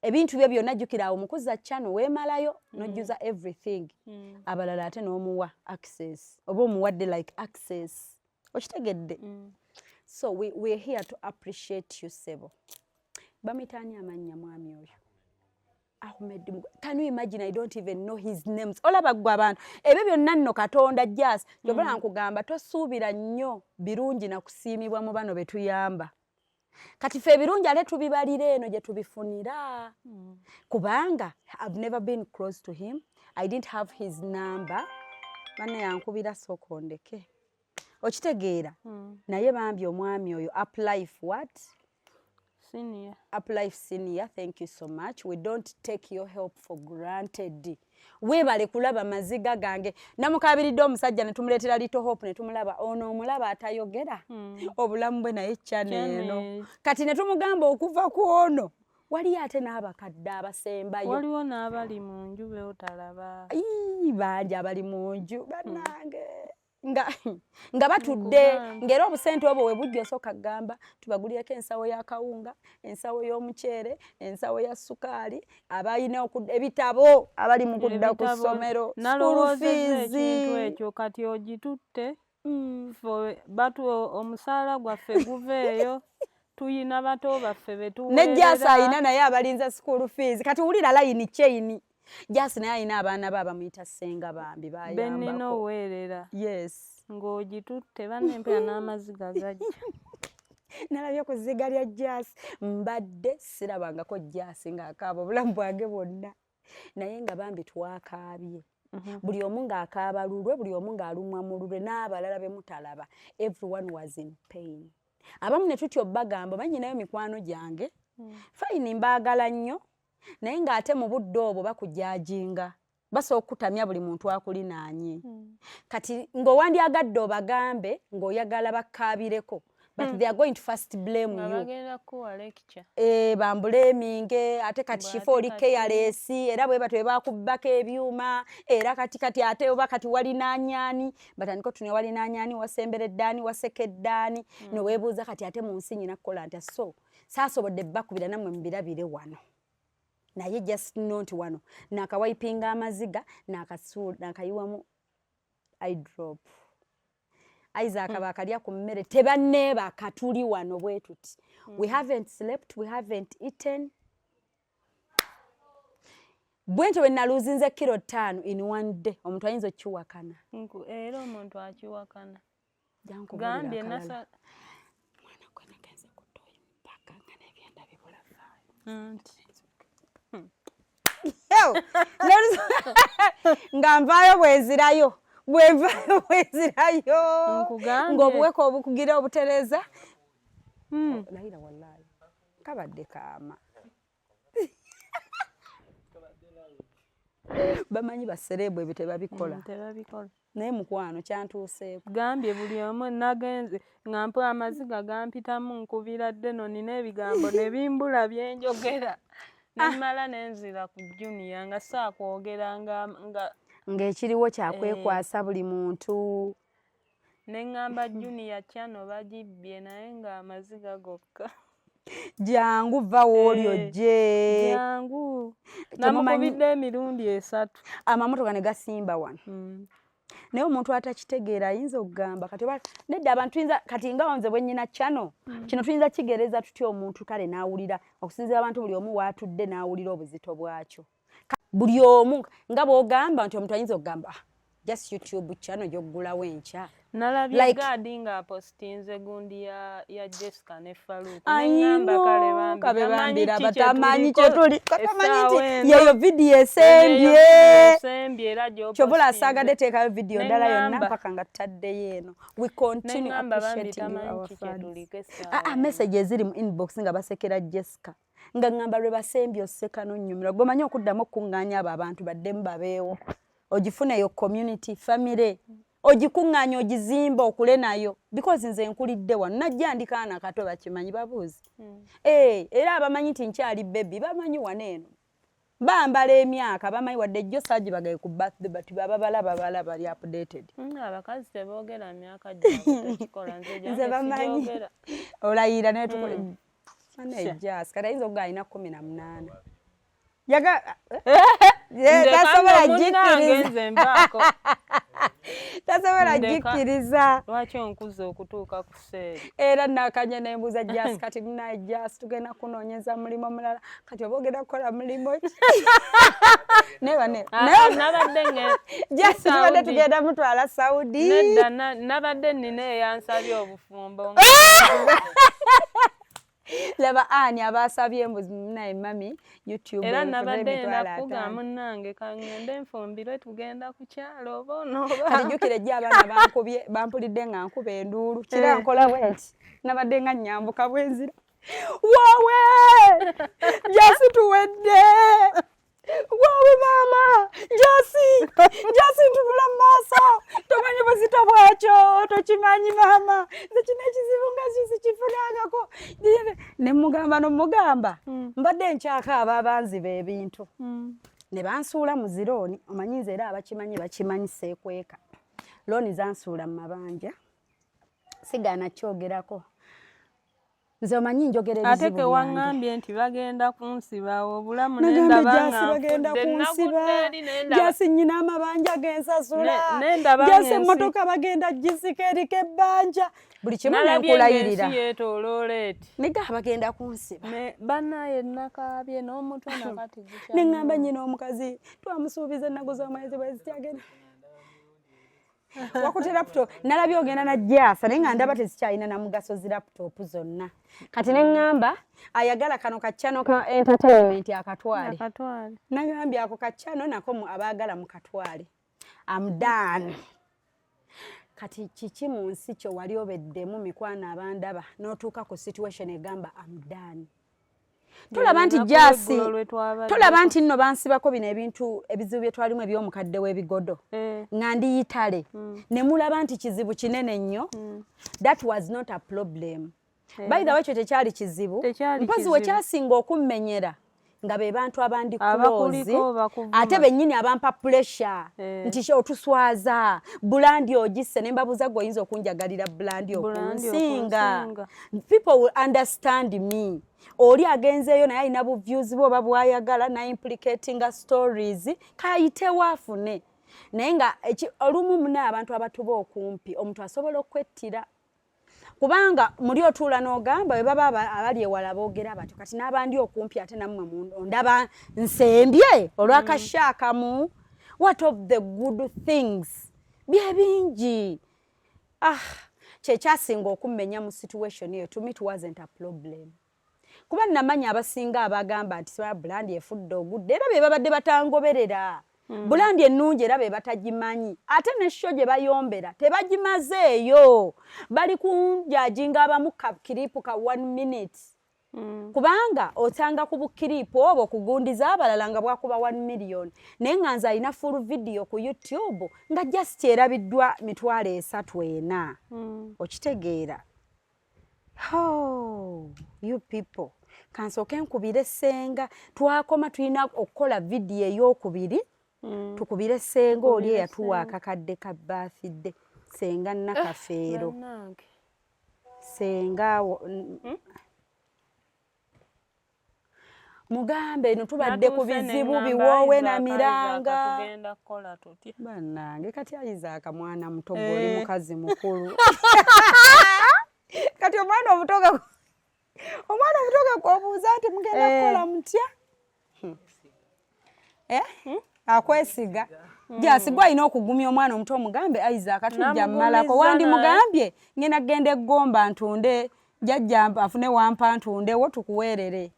ebintu bye byonna jjukira awo mukuza channel weemalayo nojjuza everything abalala ate n'omuwa access oba omuwadde like access okitegedde so we're here to appreciate you Sebo bamitaani amannya mwami oyo Ahmed, can you imagine? I don't even know his names. Olaba gwa abantu. Ebyo byonna nno Katonda just. Jobala nkugamba tosuubira nnyo birungi na kusiimibwa mu bano betuyamba. Kati fe birungi ale tubibalire eno gye tubifunira. Kubanga I've never been close to him. I didn't have his number. Bana yankubira sokondeke. Okitegeera. Naye bambi omwami oyo up life what? Senior. Uplife Senior, thank you so much. We don't take your help for granted. weebale kulaba maziga gange namukabiridde omusajja ne tumuleetera Little Hope ne tumulaba ono omulaba atayogera obulamu bwe naye eno kati ne tumugamba okuva ku ono wali ate n'abakadde abasembayo waliwo n'abali mu nju be otalaba bangi abali mu nju bannange nga batudde ngera obusente obwo we bujja osooka gamba tubagulireko ensawo ya kawunga ensawo y'omuceere ensawo ya sukaali abalina ebitabo abali mu kudda ku ssomero nalowoozezza ekintu ekyo kati ogitutte batu omusaala gwaffe guveeyo tuyina bato baffe betuweerera ne Jasi ayina naye abalinza school fees kati wulira layini chaini Jasi naye ayina abaana be abamuyita ssenga bambi bayambako bennina oweerera yes ng'ogitutte banempera n'amaziga gajja nalabye ku zziga lya Jasi mbadde sirabangako Jasi ng'akaaba obulamu bwange bwonna naye nga bambi twakaabye buli omu ng'akaaba lulwe buli omu ng'alumwa mu lulwe n'abalala be mutalaba everyone was in pain abamu ne tutyo bagamba banyinayo mikwano gyange fayini mbaagala nnyo naye ng'ate mu budde obwo bakujajinga basobola okutamya buli muntu akulinaanye kati ng'owandyagadde obagambe ng'oyagala bakkaabireko but they are going to first blame you bambuleminge ate kati kifo oli careless era bwe batwe bakubbako ebyuma era kati ate oba kati walinaanyaani batandika tune walinaanyaani wasembereddaani wasekeddaani noweebuuza kati ate mu nsi nyina kukola nti so saasobodde bakubira nammwe mubirabire wano naye just nti wano nakawayipinga amaziga nakayiwamu eyedrop Isaac abakalya ku mmere tebanneebaka tuli wano bwe tuti we haven't slept we haven't eaten bwentyo bwe naluzinze kilo 5 in one day omuntu ayinza okukiwakana era omuntu akiwakana gambye nasa mwana gwe nagenze kutoyi mpaka nga n'ebyenda bibula nga nvaayo bwezirayo bwezirayo ng'obuweka obukugira obutereza layira wallahi kabadde kaama bamanyi basereebwa ebyo tebabikola naye mukwano kyantuuseeko gambye buli omu nagenze nga mpa amaziga gampitamu nkubira dde no nina ebigambo ne bimbula byenjogera nemala nenzira ku junior nga saakwogera ng'ekiriwo kyakwekwasa buli muntu neŋŋamba junior kyano bagibbye naye ng'amaziga gokka jangu va woolyo gye jangu namukubidde emirundi 3 amamotoka ne gasimba wano naye omuntu atakitegeera ayinza okugamba kati nedda abantu tuyinza kati nga nze bwe nnyina kyano kino tuyinza kigereza tutya omuntu kale n'awulira okusinziira abantu buli omu waatudde n'awulira obuzito bwakyo buli omu nga bw'ogamba nti omuntu ayinza okugamba just YouTube channel gy'oggulawo enkya nalabye Gadi ng'apostinze gundi ya Jessica ne Faruku neŋŋamba kale bambira batamanyi kye tuli katamanyi nti yeyo vidiyo esembye kyobula asaagadde teekayo vidiyo ndala yonna mpaka nga tutaddeyo eno we continue appreciating our fans message eziri mu inbox nga basekera Jessica nga ŋŋamba lwe basembye oseka n'onnyumira gwomanyi okuddamu okuŋŋaanya abo abantu baddemu babeewo ogifune yo community family ogikuŋŋaanya ogizimba okule nayo because nze nkulidde wano najja ndikaana kato bakimanyi babuuzi era abamanyi nti nkyali baby bamanyi wano eno bambala emyaka bamanyi wadde jjo saagibagaye ku birthday but babalaba bali updated abakazi teboogera myaka gyakikola nze bamanyi olayira naye tukole Jasi kati ayinza okuga alina 18 tasobola jikkiriza lwaki onkuza okutuuka ku seeri era nakanya nembuuza Jasi kati naye Jasi tugenda kunoonyeza mulimu mulala kati oba ogenda kukola mulimu ki nabadde Jasi tubadde tugenda mutwala Saudi nedda nabadde nina eyansabye obufumbo laba ani abasabye embuzi naye mami YouTube era nabadde nakuga munnange kangende nfumbire tugenda ku kyalo oba onooba kati jjukira ejja abaana bampulidde nga nkuba enduulu kira nkola bwenti nabadde nga nnyambuka bwenzira wowe Jasi tuwedde wowe maama simanyi mama kino ekizibu nga sikifunangako ne mugamba nomugamba mbadde nkyakaaba abanziba ebintu ne bansuula mu zirooni omanyi nze era abakimanyi bakimanyi seekweka looni zansuula mu mabanja sigaana kyogerako nze omanyi njogera ebizibu ate kewaŋŋambye nti bagenda kunsibawo obulamu bagenda kunsiba jasi nyina amabanja gensasula jasi emmotoka bagenda gisika eriko ebbanja buli kimu nenkulayirira nega bagenda kunsiba bannaye nakaabye n'omutwe nakati neŋŋamba nyina omukazi twamusuubiza ennaku z'omwezi bwezikyagenda wakuti laptop nalabye ogenda najjasa naye nga ndaba tezikyalina na mugaso zi laptop zonna kati neŋŋamba ayagala kano kaccano ka entertainment akatwale nagambye ako kaccano nako abaagala mu katwale I'm done. Kati kiki mu nsi kyo wali obeddemu mikwano abandaba n'otuuka ku situation egamba I'm done. Tulaba nti jasi tulaba nti nno bansibako bino ebintu ebizibu bye twalimu eby'omukadde w'ebigodo nga ndiyitale ne mulaba nti kizibu kinene nnyo. That was not a problem. By the way kyo tekyali kizibu mpozi we kyasinga okummenyera nga be bantu abandi close ate bennyini abampa pressure nti otuswaza bulandi ogisse ne mbabuza gwe oyinza okunjagalira bulandi okunsinga. People will understand me. Oli agenzeeyo naye alina bu views bo babwayagala na implicating stories kayite waafune naye nga olumu muna abantu abatuba okumpi omuntu asobola okwettira kubanga muri otuula n'ogamba bwe baba abali ewala boogera batyo kati n'abandi okumpi ate nammwe ondaba nsembye olwakashaakamu. What of the good things bye bingi kyekyasinga okummenya mu situation eyo. To me it wasn't a problem kuba namanya abasinga abagamba nti swa bulandi efudde ogudde era be babadde batangoberera bulandi ennungi era be batagimanyi ate ne show gye bayombera tebagimazeeyo bali kunjajinga abamu ka kiripu ka 1 minute kubanga otanga ku bukiripu obwo kugundiza abalala nga bwakuba 1 million naye nga nze alina full video ku YouTube nga just erabiddwa 3,400 okitegeera. Oh, you people. Kansooke nkubire senga twakoma tulina okukola video ey'okubiri tukubire senga oli eyatuwa akakadde ka birthday senga Nakafeero senga mugambe no tubadde ku bizibu biwoowe na miranga bannange kati Isaac mwana muto oli mukazi mukulu kati omwana omutoga kwobuuza nti mugenda kukola mutya akwesiga jasigwa alina okugumya omwana omuto omugambe Isaac tujja mmalako wandi mugambye ngenda genda eggomba ntunde jjajja afune wampa ntundewo tukuweerere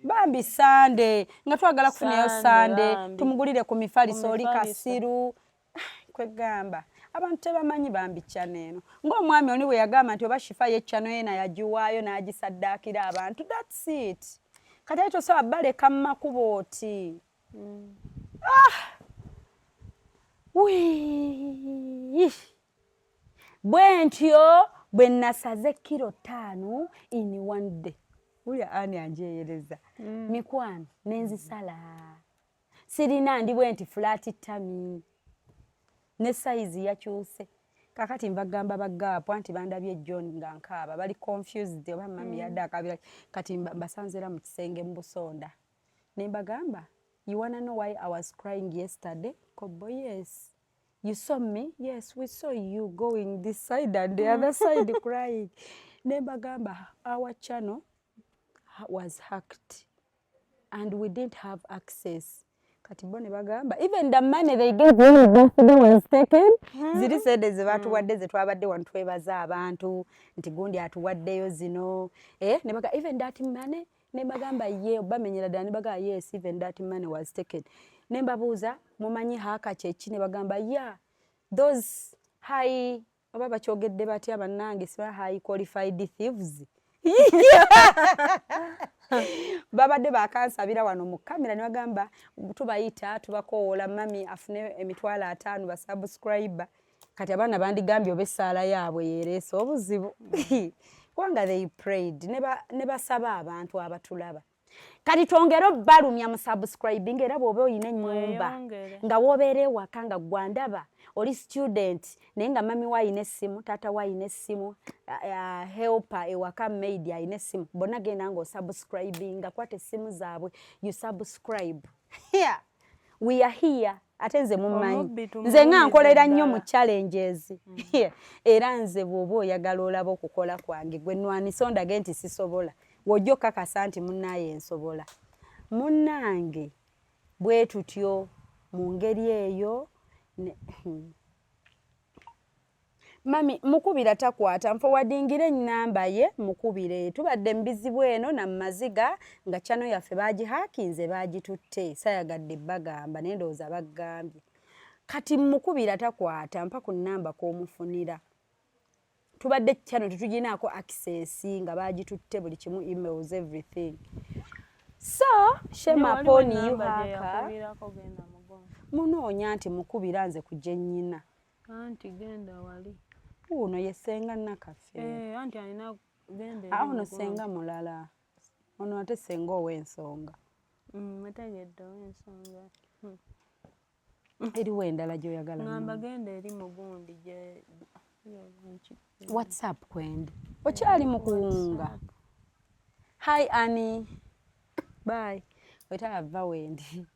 bambi sande nga twagala kufunayo sande tumugulire ku mifaliso oli kasiru kwegamba abantu tebamanyi bambi channel eno ng'omwami oni bwe yagamba nti oba shifa ye channel ena yagiwaayo n'agisaddaakira abantu. That's it. Kati ate tosobola baleka mu makubo oti bwe ntyo bwe nasaze kilo 5 in one day. Ulya ani anjeereza mikwano nenzisala sirina ndi bwe nti flat tummy ne size yakyuse kakati mbagamba bagaapo anti bandabye John nga nkaaba bali confused oba mami yadda akabira kati mbasanzera mu kisenge mu Busonda ne mbagamba you wanna know why I was crying yesterday? Kobo, yes. You saw me? Yes, we saw you going this side and the other side crying. Ne mbagamba our channel was hacked and we didn't have access. Kati bone bagamba even the money they gave when birthday was taken ziri sede ze batuwadde ze twabadde wano twebaza abantu nti gundi atuwaddeyo zino ne baga even that money ne bagamba ye bamenyera ddala ne baga yes even that money was taken. Ne mbabuuza mumanyi haka kyeki ne bagamba yeah those high oba bakyogedde batya bannange siba high qualified thieves babadde bakansabira wano mu kamera ne bagamba tubayita tubakoola mami afune emitwalo 5 ba subscriber kati abaana bandigambye obessaala yaabwe yereese obuzibu kubanga they prayed ne basaba abantu abatulaba kati twongera balumya mu subscribing era bw'oba oyina ennyumba nga woobeera ewaka nga gwandaba oli student naye nga mami waayina essimu taata waayina essimu helper ewaka maid ayina essimu bonna genda nga osubscribing kwata essimu zaabwe you subscribe here we are here ate nze mumanyi nze nga nkolera nnyo mu challenges era nze bw'oba oyagala olaba okukola kwange gwe nnwanisa ondage nti sisobola wojja okakasa nti munnaaye ensobola munnange bwe tutyo mu ngeri eyo mami mukubira takwata nfowadingira ennamba ye mukubire tubadde mbizibu eno na maziga nga chano yaffe bagihakinze bagitutte sayagadde bagamba naye ndowooza bagambye kati mukubira takwata mpa ku nnamba k'omufunira tubadde chano tetuginaako access nga bagitutte buli kimu emails everything so shema upon you haka munoonya nti mukubira nze kujja nnyina anti genda wali uno yesenga nakaffe anti alina genda ono senga mulala ono ate senga ow'ensonga mutegedde ow'ensonga eriwo endala gy'oyagala ngamba genda eri mugundi gye whatsapp kwende okyali mu kuwunga hi ani bye wetava wendi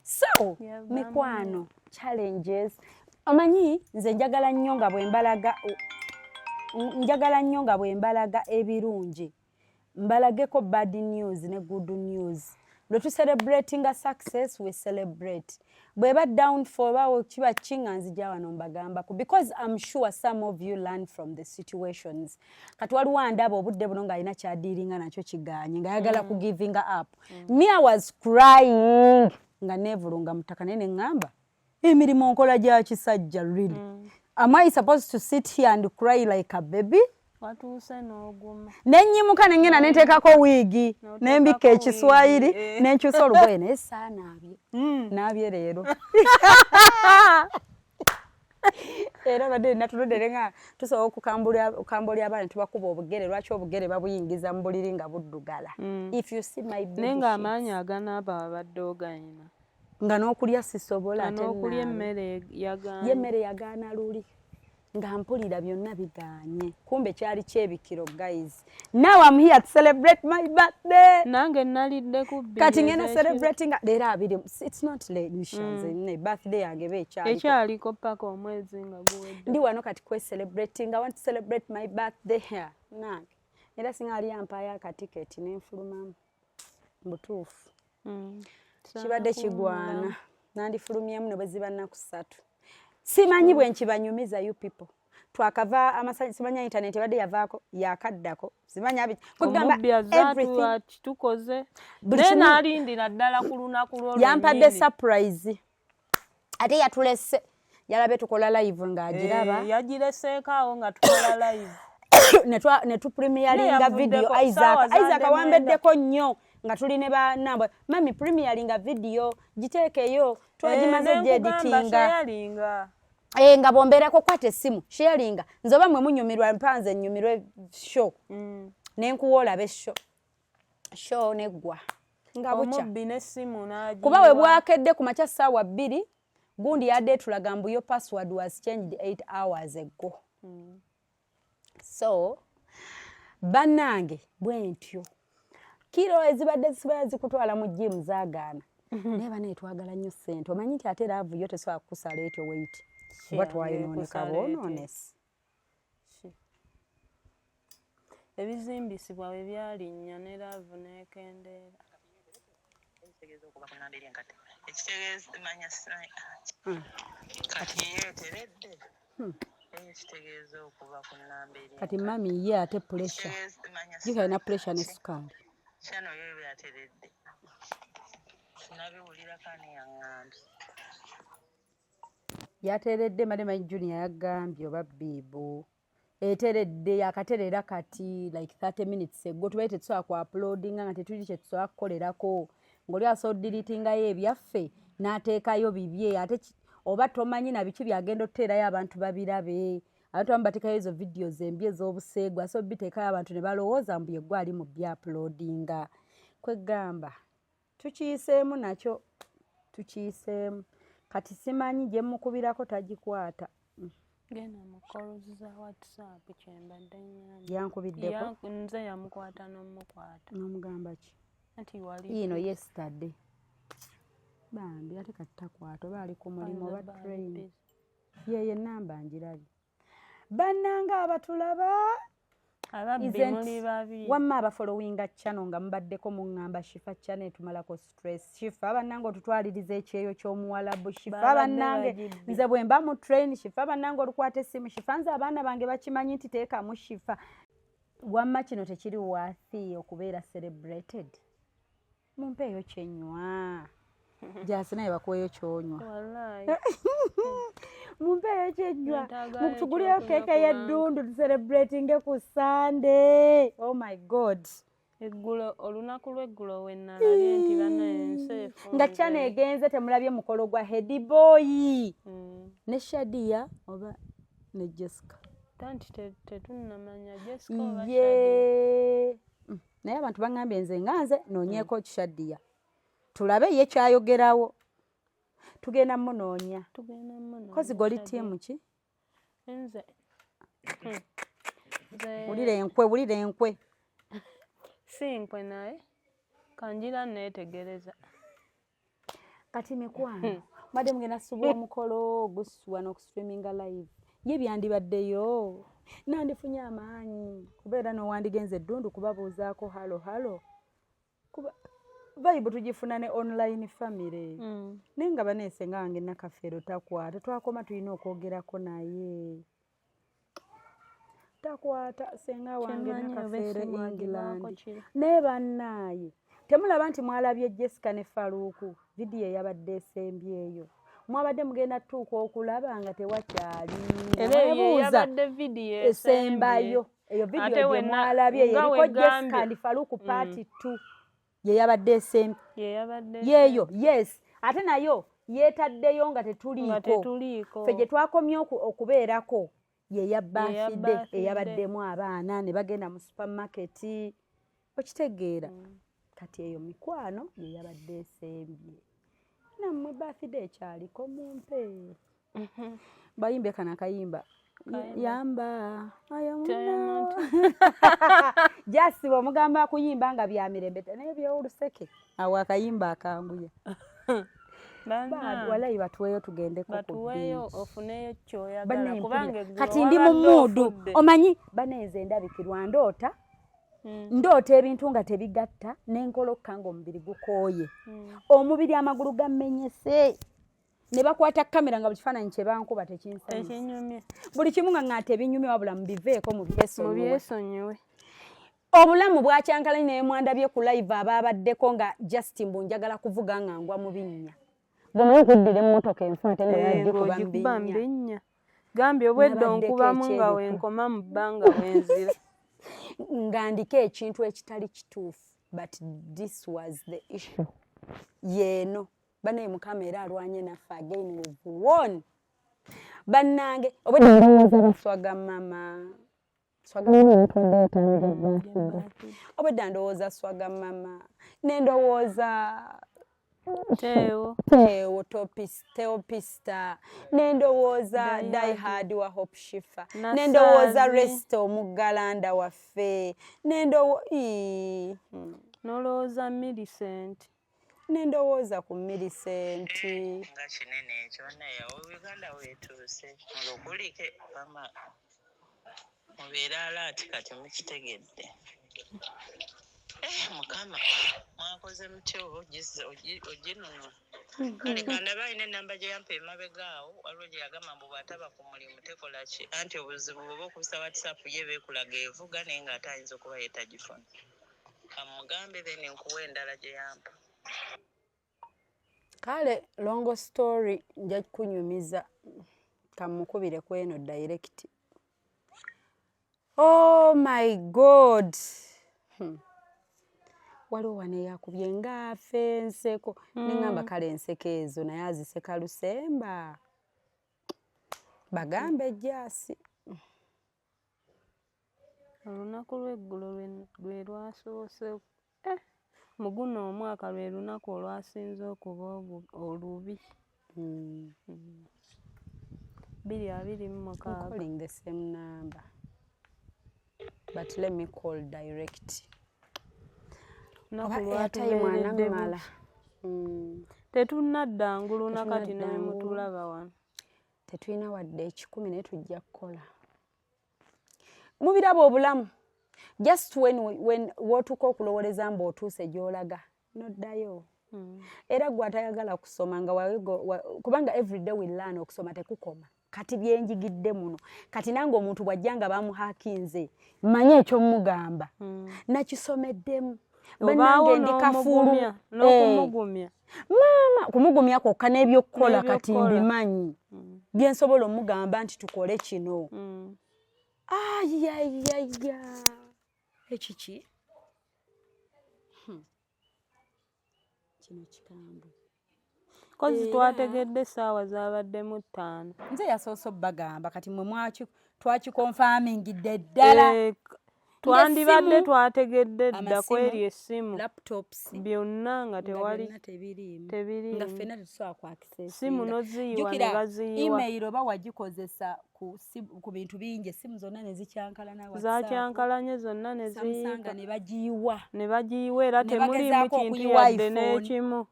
so mikwano challenges omanyi nze njagala nnyo nga bwe mbalaga ebirungi mbalageko bad news ne good news lwe tucelebratinga success we celebrate bweba downfall bawo kiba kinga nzija wano mbagambako because I'm sure some of you learn from the situations kati waliwo andaba obudde buno ng'alina kyadiiringa nakyo kiganye nga yagala ku giving up me I was crying nga neevulunga mutaka naye ne ŋŋamba emirimu nkola gya kisajja really am I supposed to sit here and cry like a baby watuuse n'oguma nenyimuka nengenda nenteekako wiigi nembika ekiswayiri nenkyusa olugoye naye saanaabye naabye leero era badde natulondere nga tusobola okukambulya abaana tubakuba obugere lwaki obugere babuyingiza mu buliri nga buddugala if you see my baby naye ng'amaanyi aganaaba abadde oganyina nga n'okulya sisobola n'okulya emmere yagaana y'emmere yagaana luli nga mpulira byonna biganye kumbe kyali kyebikiro guys now I'm here to celebrate my birthday nange nalidde ku kati ngenda celebrating leero abiri it's not late nishanze birthday yange ekyaliko paka omwezi nga guwedde ndi wano kati celebrating I want to celebrate my birthday here nange era singa ali ampayo akatiketi nenfulumamu butuufu kibadde kigwana nandifulumyemu ne bwe ziba nnaku 3 simanyi bwe nkibanyumiza you people twakava amasanyi simanya internet badde yavaako yakaddako simanya kugamba everything tukoze nena alindira ddala ku lunaku lw'olwo yampadde surprise ate yatulese yalabe tukola live ng'agiraba yagireseekaawo nga tukola live ne tu premieringa video Isaac awambeddeko nnyo nga tuli ne banamba mami premieringa video giteekeyo twagimaze gyeditinga nga bomberako kwata essimu sharinga nzoba mwe munyumirwa mpanze nnyumirwe show nenkuwa olabe show neggwa nga bucha kuba we bwakedde ku makya ssaawa 2 gundi yadde tulaga mbu yo password was changed 8 hours ago so bannange bwentyo kiro ezibadde ziba zikutwala mu gym zaagaana neba netwagala nnyo ssente omanyi nti ate laavu yo tesobola kukusala etyo wait kuba twayonooneka boonoonesi ebizimbisibwa bwe byalinnya ne laavu n'ekendeera kati mami ye ate pressure gikalina pressure ne sukaali yateredde Madema Junior yagambye oba biibu eteredde akaterera kati like 30 minutes ago tubaite tusobola ku uploadinga nga tetuli kye tusobola kukolerako ng'oli asobola deletingayo ebyaffe n'ateekayo bibye ate oba tomanyi na biki byagenda okuteerayo abantu babirabe abantu abamu bateekayo ezo videos embi ez'obuseegwa so biteekayo abantu ne balowooza mbu yeggwe ali mu byuploadinga kwegamba tukiyiseemu nakyo tukiyiseemu kati simanyi gye mukubirako tagikwata genda mukoloza WhatsApp kyembadde nnyamba yankubiddeko nze yamukwata n'omukwata n'omugamba ki ati wali ino yesterday bambi ate kati takwata oba ali ku mulimu oba train yeye namba njirabye bannanga abatulaba ababbi muli babiri wamma abafollowinga channel nga mubaddeko muŋŋamba Shifa channel tumalako stress Shifa bannanga otutwaliriza ekyeyo ky'omuwalabu Shifa bannange nze bwe mba mu train Shifa bannanga olukwata essimu Shifa nze abaana bange bakimanyi nti teekamu Shifa wamma kino tekiri waafi okubeera celebrated mumpeeyo kyenywa jasi naye bakuweeyo kyonywa mumpeeyo kyenywa mutuguleyo keeka y'eddundu tucelebratinge ku Sunday. Oh my god eggulo olunaku lw'eggulo we nalabye nti banenseefu nga kyana egenze temulabye mukolo gwa Heady Boy ne Shadia oba ne Jessica tanti tetunnamanya Jessica oba Shadia ye naye abantu baŋŋambye nze nga nze noonyeeko Shadia tulabe ye kyayogerawo tugenda munoonya kozi goli tiimu ki nze wulira enkwe si nkwe naye kanjira neetegereza kati mikwano madde mugenda suba omukolo ogusuwa n'okustreaminga live ye byandibaddeyo nandifunye amaanyi kubeera n'owandigenza eddundu kubabuuzaako halo kuba vibe tugifuna ne online family naye nga baneesenga wange nakafeero takwata twakoma tulina okwogerako naye takwata senga wange nakafeero England naye bannaaye temulaba nti mwalabye Jessica ne Faruku vidiyo eyabadde esembyeyo mwabadde mugenda tuuka okulaba nga tewakyali ebuuza vidiyo esembayo eyo vidiyo gye mwalabye yeriko Jessica and Faruku part 2 ye yabadde esembe yeeyo yes ate nayo yeetaddeyo nga tetuliiko ffe gye twakomye okubeerako ye ya birthday eyabaddemu abaana ne bagenda mu supermarket okitegeera kati eyo mikwano ye yabadde esembye nammwe birthday ekyaliko mumpe bayimbe kana akayimba yamba ayamuna jasi bw'omugamba kuyimba nga bya mirembe naye by'oluseke awo akayimba akanguya walayi batuweeyo tugendeko batuweeyo ofuneyo kyoyagala kubanga kati ndi mu muudu omanyi baneeze ndabikirwa ndoota ebintu nga tebigatta n'enkolokka ng'omubiri gukooye omubiri amagulu gammenyese ne bakwata kamera nga buli kifaananyi kye bankuba tekinsanyusa buli kimu nga ŋŋaata ebinyumye wabula mubiveeko mu byesonyiwe obulamu bwakyankalani naye mwandabye ku live abaabaddeko nga Justin mbu njagala kuvuga nga ngwa mu binnya bwemuyi kuddira emmotoka enfunte nga yadikuba mbinnya gambye obwedde onkubamu nga wenkoma mu bbanga wenzira ng'andika ekintu ekitali kituufu but this was the issue yeeno banaye mukama era alwanye naffe again we've won bannange obwedde ndowooza baswaga mama obwedde ndowooza swaga mama nendowooza Teo Teopista nendowooza Diehard wa Hope Shifa nendowooza Resto Mugalanda waffe nolowooza Millicent nendowooza ku Millicent nga kinene ekyo naye Uganda weetuuse mulukulike mama mubeera alaati kati mukitegedde mukama mwakoze mutyo oginono kale kanda balina enamba gye yampa emabegaawo waliwo gye yagamba mbu bw'ataba ku mulimu tekola ki anti obuzibu bwoba okubisa WhatsApp ye beekulaga evuga naye ng'ate ayinza okuba yeetagifuna kamugambe then nkuwa endala gye yampa kale longo story nja kunyumiza kamukubire kweno direct Oh my God. Waliwo wane yakubye ngaafe enseko nengamba kale enseko ezo naye aziseka lusemba bagambe jasi. Olunaku lw'eggulo lwe lwasoose mu guno omwaka lwe lunaku olwasinze okuba olubi. 226. Calling the same number. But let me call direct. Mala. Tetunadda ngulu nakati ne mutulaba wano. Tetulina wadde 10 ne tujja kukola. Mubiraba obulamu. Just when wotuko okulowoleza mbu otuuse gy'olaga noddayo. Era gwe atayagala kusoma nga kubanga everyday we learn okusoma tekukoma. Kati byenjigidde muno. Kati nange omuntu bwajjanga bamuhakinze manye ekyo mugamba. Nakisomeddemu. Banange ndikafulu n'okumugumya. Mama kumugumya kokka n'ebyokukola kati mbimanyi. Byensobola omugamba nti tukole kino. Ayayaya. Ekiki? Kino kikambo. Kozi twategedde essaawa zaabaddemu 5. Nze yasoose bagamba kati mwe twakikonfamingidde ddala. Twandibadde twategedde dda kweri essimu. Laptops. Byonna nga tewali. Tebiriimu. Nga ffenna tetusobola kwakisesa. Simu noziyiwa ne baziyiwa. Email oba wagikozesa ku bintu bingi essimu zonna ne zikyankalana WhatsApp. Zakyankalanye zonna ne ziyiga. Samsung ne bagiyiwa. Ne bagiyiwa era temuliimu kintu yadde n'ekimu.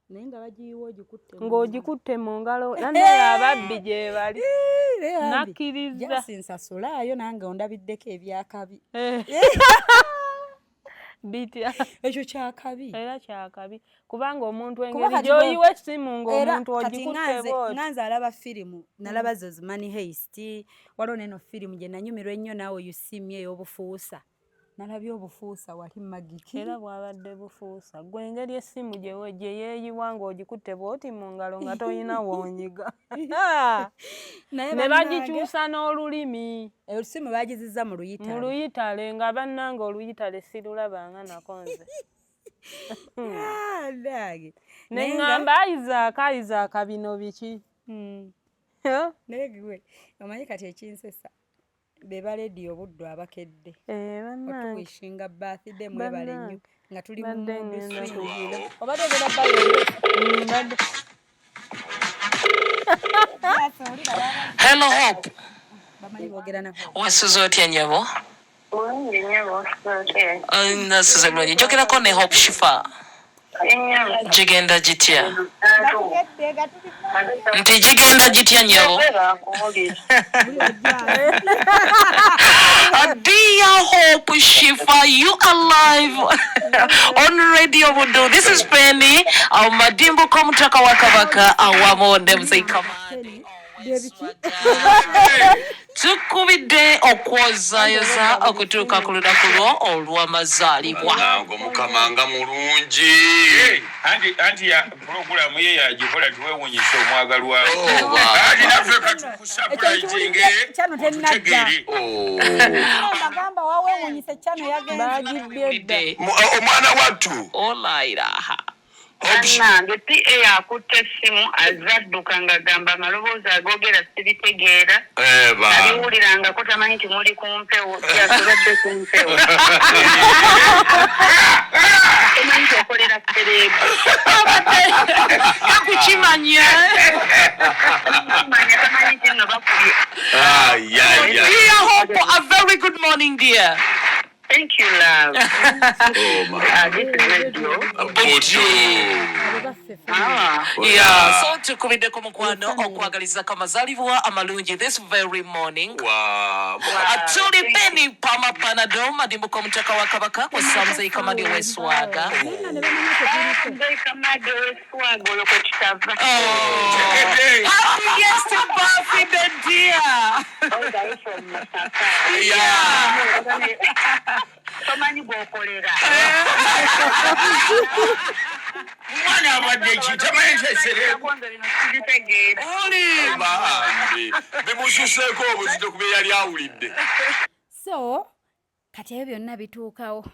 Naye nga bagiyiwa ng'ogikutte mu ngalo naye ababbi gye bali. Nakkiriza. Jasinsasulayo nange ondabiddeko ebyakabi. Bitya. Ekyo kyakabi. Era kyakabi. Kubanga omuntu engeri gy'oyiwa essimu ng'omuntu ogikutte bw'oti. Nganze alaba firimu, nalaba zo Money Heist, waliwo neno firimu gye nanyumirwa ennyo naawe You See Me ey'obufuusa. Nalabye obufuusa wali magiki. Era bwabadde bufuusa. Gwe engeri essimu gye yeeyiwa ng'ogikutte bw'oti mu ngalo nga toyina wonyiga. Ne bagikyusa n'olulimi. Essimu baagizizza mu luyitale. Mu luyitale nga bannange oluyitale sirulabanga nako nze. Ne ngamba Isaac bino biki? Naye gwe omanyi kati ekinsesa beba leediyo obuddu abakedde. Otuwishinga birthday mwebale nnyo nga tuli mu mundu obadde ogenda bayo. Hello Hope. Bamanyi boogera na Hope. Wasuze otya nnyabo? Mulungi nnyo bw'osootera. Nasuze bulungi. Njogerako ne Hope Shifa. Gigenda gitya? Nti gigenda gitya nnyabo? Dear Hope Shifa, you alive on Radio Budu. This is Penny. Madimbo komutaka wakabaka awamonde mzeikamani. Tukubidde okwozayoza okutuuka ku lunaku lwo olw'amazaalibwa. Nango mukamanga mulungi. Anti ya programu ye yagikola tuwewunyisa omwagalwa. Anti naffe katukusapulayizinge. Chano tenadda. Bagamba wawewunyisa chano yagenda. Omwana wattu. Olairaha. Nange PA yakutte essimu azadduka ng'agamba amaloboozi agoogera sibitegeera. Nabiwulirangako tamanyi nti muli ku mpewo yasobadde ku mpewo. Tamanyi nti okolera sereebu. Kakukimanya. Tamanyi nti nno bakubye. Dear Hope, a very good morning, dear. Thank you, love. This is radio. Yeah, so tukubidde ku mukwano okwagaliza kamazaalibwa amalungi this very morning. Atuli Penny Pama Panado Madimbo komutaka wa kabaka kwa Samzei Kamadi Weswaga. Happiest birthday, dear. Tamanyi bw'okolera. omwana abadde ekitamayesesere oli bambi bimususeeko obuzito kuba yali awulidde. So kati ebyo byonna bituukawo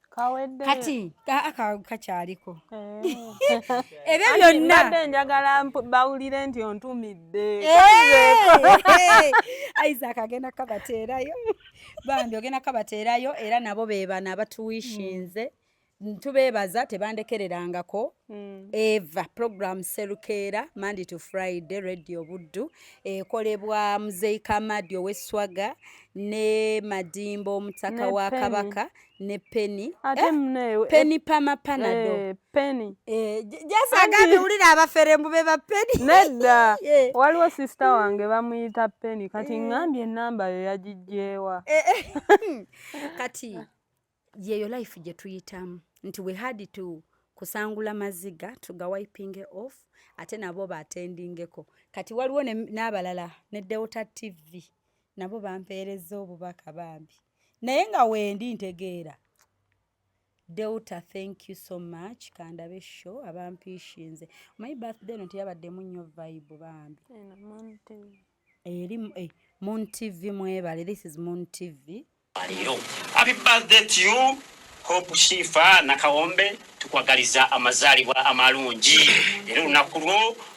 Kawedde. kati kakyaliko ebyo byonna Mbadde njagala bawulire nti ontumidde. Isaac agenda kabateerayo bambi ogenda kabateerayo era nabo beebana abatuwishinze tubeebaza tebandekererangako Eva program Serukeera Monday to Friday Radio Buddu ekolebwa Muzeeyi Kamadi ow'Esswaga ne Madimba omutaka Ne wa Penny. Kabaka ne Penny Ate mune Penny Pama Panado Penny. Jasa agambye wulira abaferembu be ba Penny Nedda. Yeah. Waliwo sister wange bamuyita Penny kati ngambye enamba yo yagiggyewa. kati yeyo life gye tuyitamu nti we had to kusangula maziga tuga wiping off ate nabo batendingeko kati waliwo n'abalala ne Delta TV nabo bampeereza obubaka bambi naye nga wendi ntegeera Delta thank you so much kandabe show abampishinze my birthday no teyabaddemu nnyo vibe bambi eri Moon TV mwebale this is Moon TV. Happy birthday to you Hope Shifa Nakawombe tukwagaliza amazaalibwa amalungi era olunaku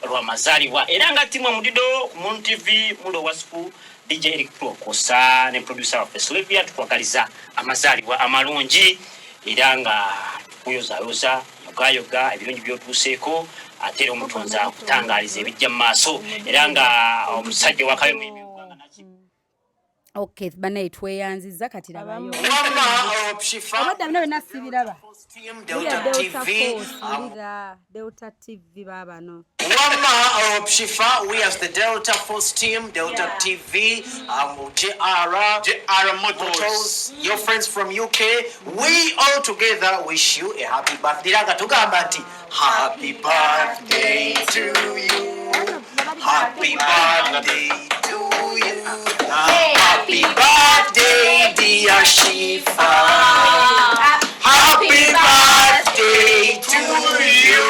lwa mazaalibwa era nga timu mudido Moon TV mulo wasifu DJ Eric Prokosa ne producer wa Sylvia tukwagaliza amazaalibwa amalungi era nga tukuyoza yoga ebirungi byotuseeko ate omutonza kutangaliza ebijja mu maaso era nga omusajja wa kayo Okay, banaye tweyanziza kati labayo. Wama Shifa. Abadde bino bina sibiraba. Delta TV. Delta TV babano. Wama Shifa, we as the Delta Force team, Delta TV, JR Motors, your friends from UK, we all together wish you a happy birthday. Happy birthday to you. Happy birthday to you. Happy birthday, dear Shifa. Happy birthday to you.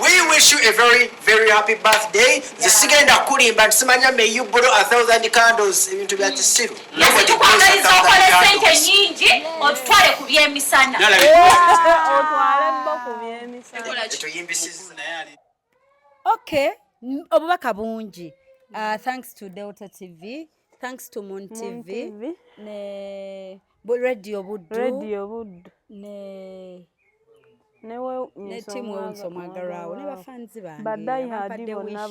We wish you a very, very happy birthday. Zisigenda kulimba nsimanya may you borrow 1,000 candles into that siru. Nobody goes 1,000 candles. Otwale ku byemisana. Otwale bbo ku byemisana. Tuyimbisiza naye ali. Okay, obubaka bungi. Thanks to Delta TV, thanks to Moon TV, ne Radio Buddu, ne timu nsomwagarawo ne bafanzi bange badde bonna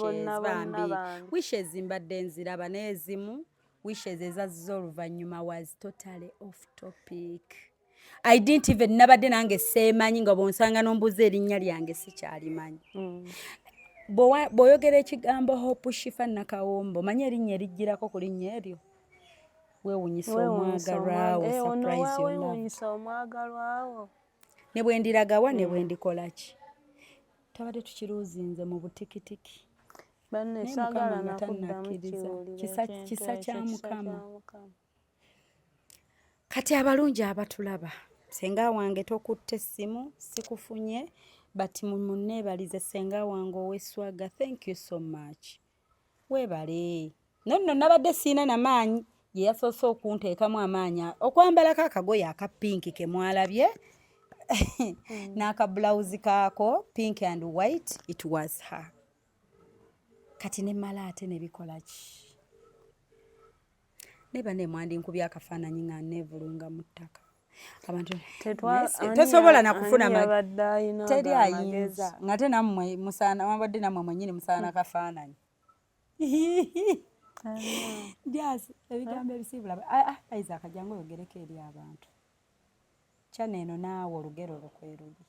wishes mbadde nziraba n'ezimu wishes ezazza oluvannyuma was totally off topic. I didn't even nabadde nange seemanyi nga bonsanga n'ombuza erinnya lyange sikyalimanyi. Boyogera ekigambo Hope Shifa Nakawombo manya erinnya erijjirako ku linnya eryo weewunyisa omwagalwawo surprise omwagalwawo ne bwe ndiragawa ne bwe ndikolaki twabadde tukiruuzinze mu butikitiki banne saagala nakuddamu kiwulire kisa kya Mukama. Kati abalungi abatulaba senga wange tokutte essimu sikufunye but munneebalize senga wange ow'Esswaga thank you so much weebale nonno nabadde siina n'amaanyi ye yasoose okunteekamu amaanyi okwambalako akagoye aka pinki ke mwalabye n'aka blouse kaako pink and white it was her kati ne mala ate ne bikola ki ne bane mwandi nkubya akafaananyi nga neevulunga mu ttaka abantu tosobola nakufuna teri ayinza ngate nammwe musaana wabadde nammwe mwenyini musaana kafaananyi yes ebigambo ebisibula Isaac jangu yogereko eri abantu kyano eno naawe olugero lukweruli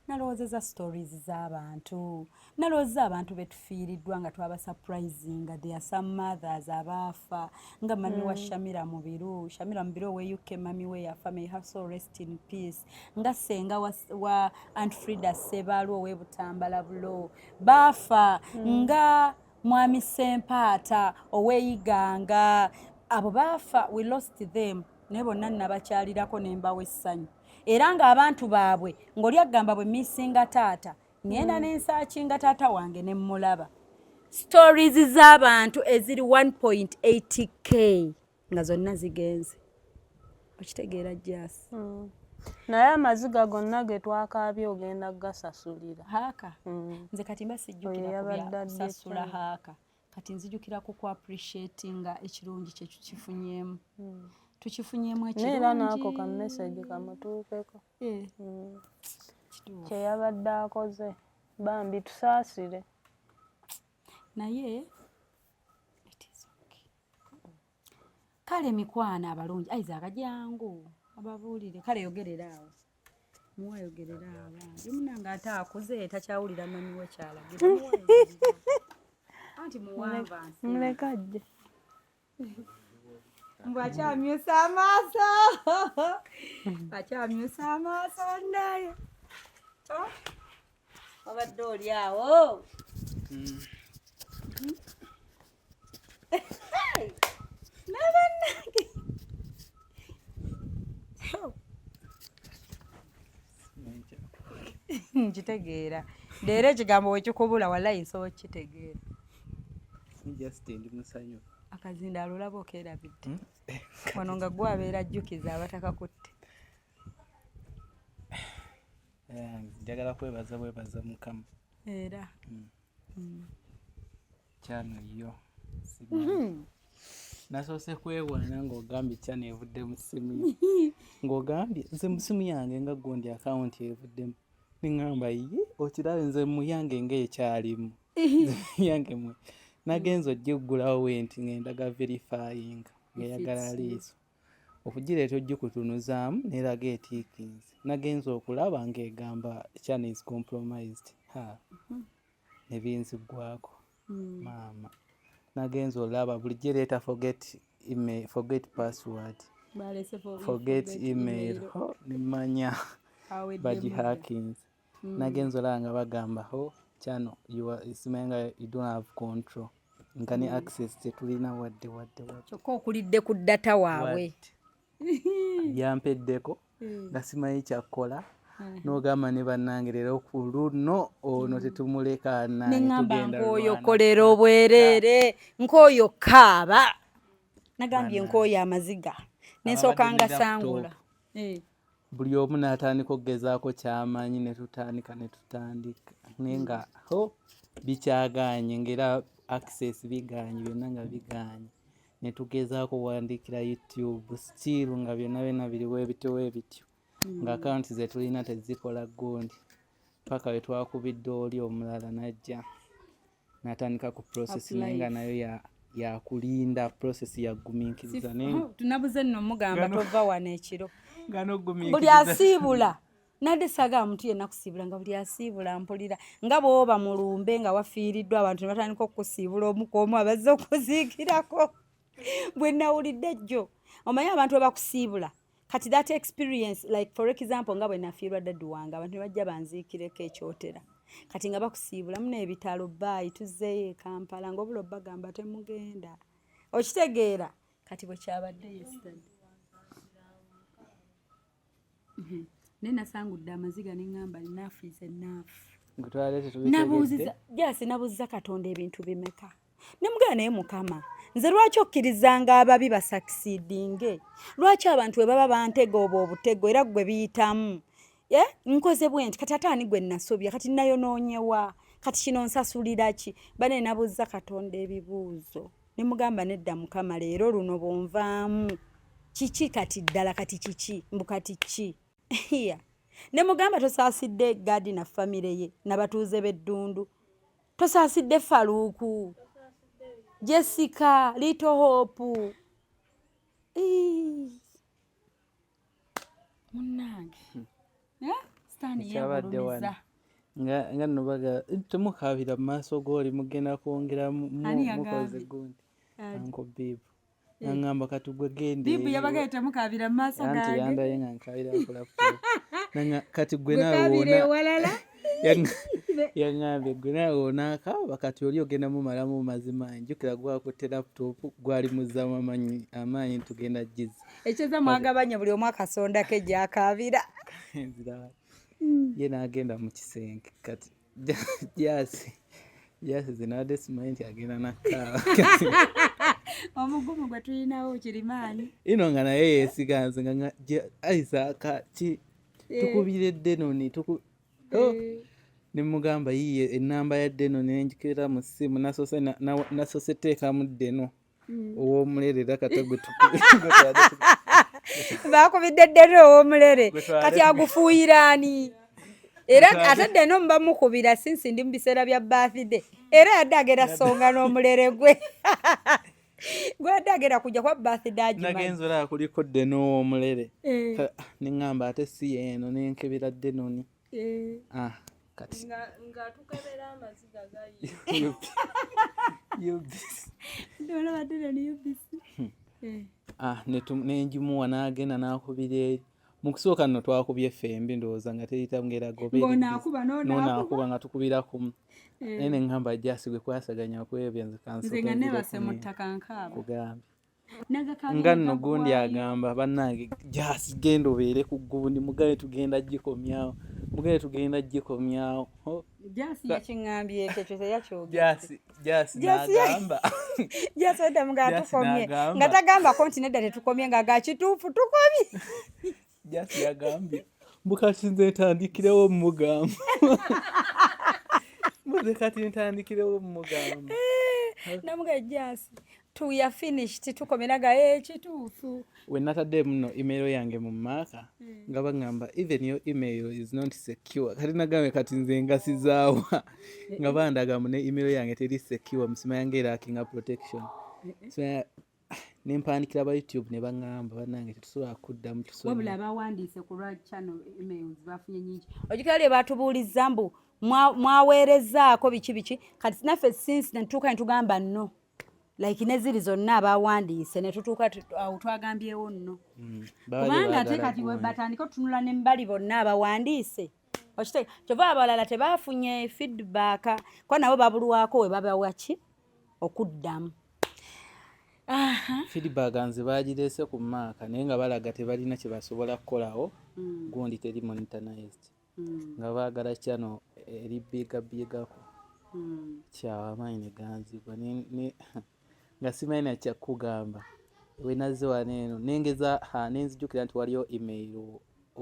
nalowoozeza stories z'abantu nalowoozeza abantu betufiiriddwa nga twaba surprisinga there are some mothers abaafa nga mami wa Shamira Mubiru we UK mami we yafa may have so rest in peace nga senga wa Aunt Frida Sebalu we Butambala bulo baafa nga mwami Sempaata oweyiganga abo baafa we lost them ne bonna nabakyalirako ne mbawa essanyu era ng'abantu baabwe ng'oli agamba bwe miisinga taata ngenda n'ensaakinga taata wange ne mmulaba stories z'abantu eziri 1.80k nga zonna zigenze okitegeera jasi naye amaziga gonna ge twakaabye ogenda gasasulira haaka nze kati mba sijjukira kusasula haaka kati nzijukira ku appreciatinga ekirungi kye tukifunyemu tukifunyemu ekirungi neera naako ka message kamutuukeko kye yabadde akoze bambi tusaasire naye kale mikwana abalungi aiza jangu ababuulire kale yogerera awo muwayogerera abangi munange ate akuze takyawulira mami we kyalagira anti muwamba mulekajje mbwakyamyusa amaaso akyamyusa amaaso naye wabadde oli awo nabannange nkitegeera leero ekigambo wekikubula wallayi nsobola kukitegeera akazinda alulaba okeerabidde wano nga gwe abeera ajjukiza abatakakutte njagala kwebaza mukama era kyano yo nasoose kwewaana ng'ogambye kyano evudde mu ssimu ng'ogambye nze mu ssimu yange nga gundi akawunti evuddemu neŋŋamba ye okirabe nze mu yange ng'ekyalimu yange mwe nagenza oggigulawo wenti ng'endaga verifying ng'eyagala liiso okugireeta oggikutunuzaamu n'eraga etiikinzi nagenza okulaba ng'egamba channel is compromised nebinzigwako maama nagenza olaba bulijjo ereeta forget password forget email nimanya bagihakins nagenza olaba nga bagamba channel isimenga you don't have control nga ne access tetulina wadde kyokka okulidde ku data waabwe yampeddeko nga simanyi kyakkola n'ogamba ne bannange leero ku luno ono tetumuleka neŋŋamba nk'oyo kolera obwereere nk'oyo kaaba nagambye nk'oyo amaziga nensooka nga sangula buli omu n'atandika okugezaako kyamanyi ne tutandika naye nga bikyaganye ng'era access biganye byonna nga biganye ne tugezaako kuwandiikira YouTube still nga byonna biriwo ebityo nga akaunti ze tulina tezikola gundi paka we twakubidde oli omulala najja n'atandika ku process naye nga nayo yakulinda process yagumiikiriza tunabuze nno mugamba tova wano ekiro buli asiibula nadde saga muntu yenna kusiibula nga buli asiibula mpulira nga bw'oba mulumbe nga wafiiriddwa abantu ne batandika okusiibula omukomu abazze okuziikirako bwe nawulidde jjo omanyi abantu webakusiibula kati that experience like for example nga bwe nafiirwa daddu wange abantu ne bajja banziikireko ekyotera kati nga bakusiibula muna ebitalo baayi tuzzeeyo e Kampala ng'obula obbagamba temugenda okitegeera kati bwe kyabadde yesterday naye nasangudde amaziga neŋŋamba enough is enough nabuuziza Katonda ebintu bimeka nemugera naye Mukama nze lwaki okkirizanga ababi basakisidinge lwaki abantu we baba bantega obwo obutego era gwe biyitamu nkoze bwenti kati ate ani gwe nasobya kati nayonoonyewa kati kino nsasulira ki bane nabuuziza Katonda ebibuuzo nemugamba nedda Mukama leero luno bonvaamu kiki kati ddala kati kiki mbukati ki nemugamba tosaasidde gadi na famire ye n'abatuuze b'eddundu tosaasidde Faluuku Jessica Little Hope munnange sitaani yabulumiza nga nno baga temukaabira mu maaso g'oli mugenda kwongera mukoze gundi Uncle Bibu naŋŋamba kati gwe gende Bibu yabagaye temukaabira mu maaso gange anti yandaye nga nkaabira ku laptop kati gwe nawe wona ewalala yaŋŋambye gwe naawe onaakaaba kati oli ogenda mumalamu mazima njukira gwakutte laptop gwali muzzamu amaanyi tugenda giza ekyeza mwagabanye buli omu akasonda ke gyakaabira ye n'agenda mu kisenge kati jasi zinabadde simanyi nti agenda nakkaaba omugumu gwe tulinawo kirimaanyi ino nga naye yeesiganze nga Isaac tukubire Denoni ne mugamba yiye ennamba ya Denoni nenjikira mu ssimu nasose teekamu Deno ow'omulere era katagwe bakubidde Deno ow'omulere kati agufuuyiraani era ate Deno mbamukubira sinsi ndi mu biseera bya birthday era yadde agenda songa n'omulere gwe gwadde agenda kujja kwa birthday agimanyi nagenze olaba kuliko Deno ow'omulere neŋŋamba ate si yeeno nenkebera Denoni kati nga tukebera amaziga nenjimuwa n'agenda n'akubira mu kusooka nno twakubye fembi ndowooza nga teyita ngeragononakuba nga tukubira kumu naye neŋŋamba jasigwe kwasaganya kwebyo nze kansokugambye nga nno gundi agamba bannange jasi genda obeere ku gundi mugabe tugenda gikomyawo jasi yakiŋŋambye ekyo jasi n'agamba jasi oddamu nga tukomye nga tagambako nti nedda tetukomye nga gakituufu tukomye jasi yagambye mbukati nze ntandikirewo mugamba muze kati ntandikirewo mugamba namuga jasi tuya finished tukomeraga ekituufu wenatadde muno email yange mu maaka nga bagamba even your email is not secure kati nagambe kati nze ngasizaawa nga bandaga mu ne email yange teri secure musima yange erakinga protection so nempandikira ba YouTube ne bangamba bannange tetusobola kuddamu wabula abawandiise ku lwa channel emails bafunye nyingi ogikale batubuuliza mbu mwaweerezaako biki kati naffe since netuuka netugamba no like neziri zonna abawandiise netutuuka awo twagambyewo nno kubanga ate kati batandika otunula ne mbali bonna abawandiise okiteeka kyova abalala tebafunye feedback kwa nabo babulwako we babawaki okuddamu feedback nze bagireese ku maaka naye nga balaga tebalina kye basobola kukolawo gundi teri monetized nga baagala kyano eribiigako kyawa amaanyi ne ganzibwa nga simanyi nakyakugamba wenaze wano eno nengeza nenzijukira nti waliyo email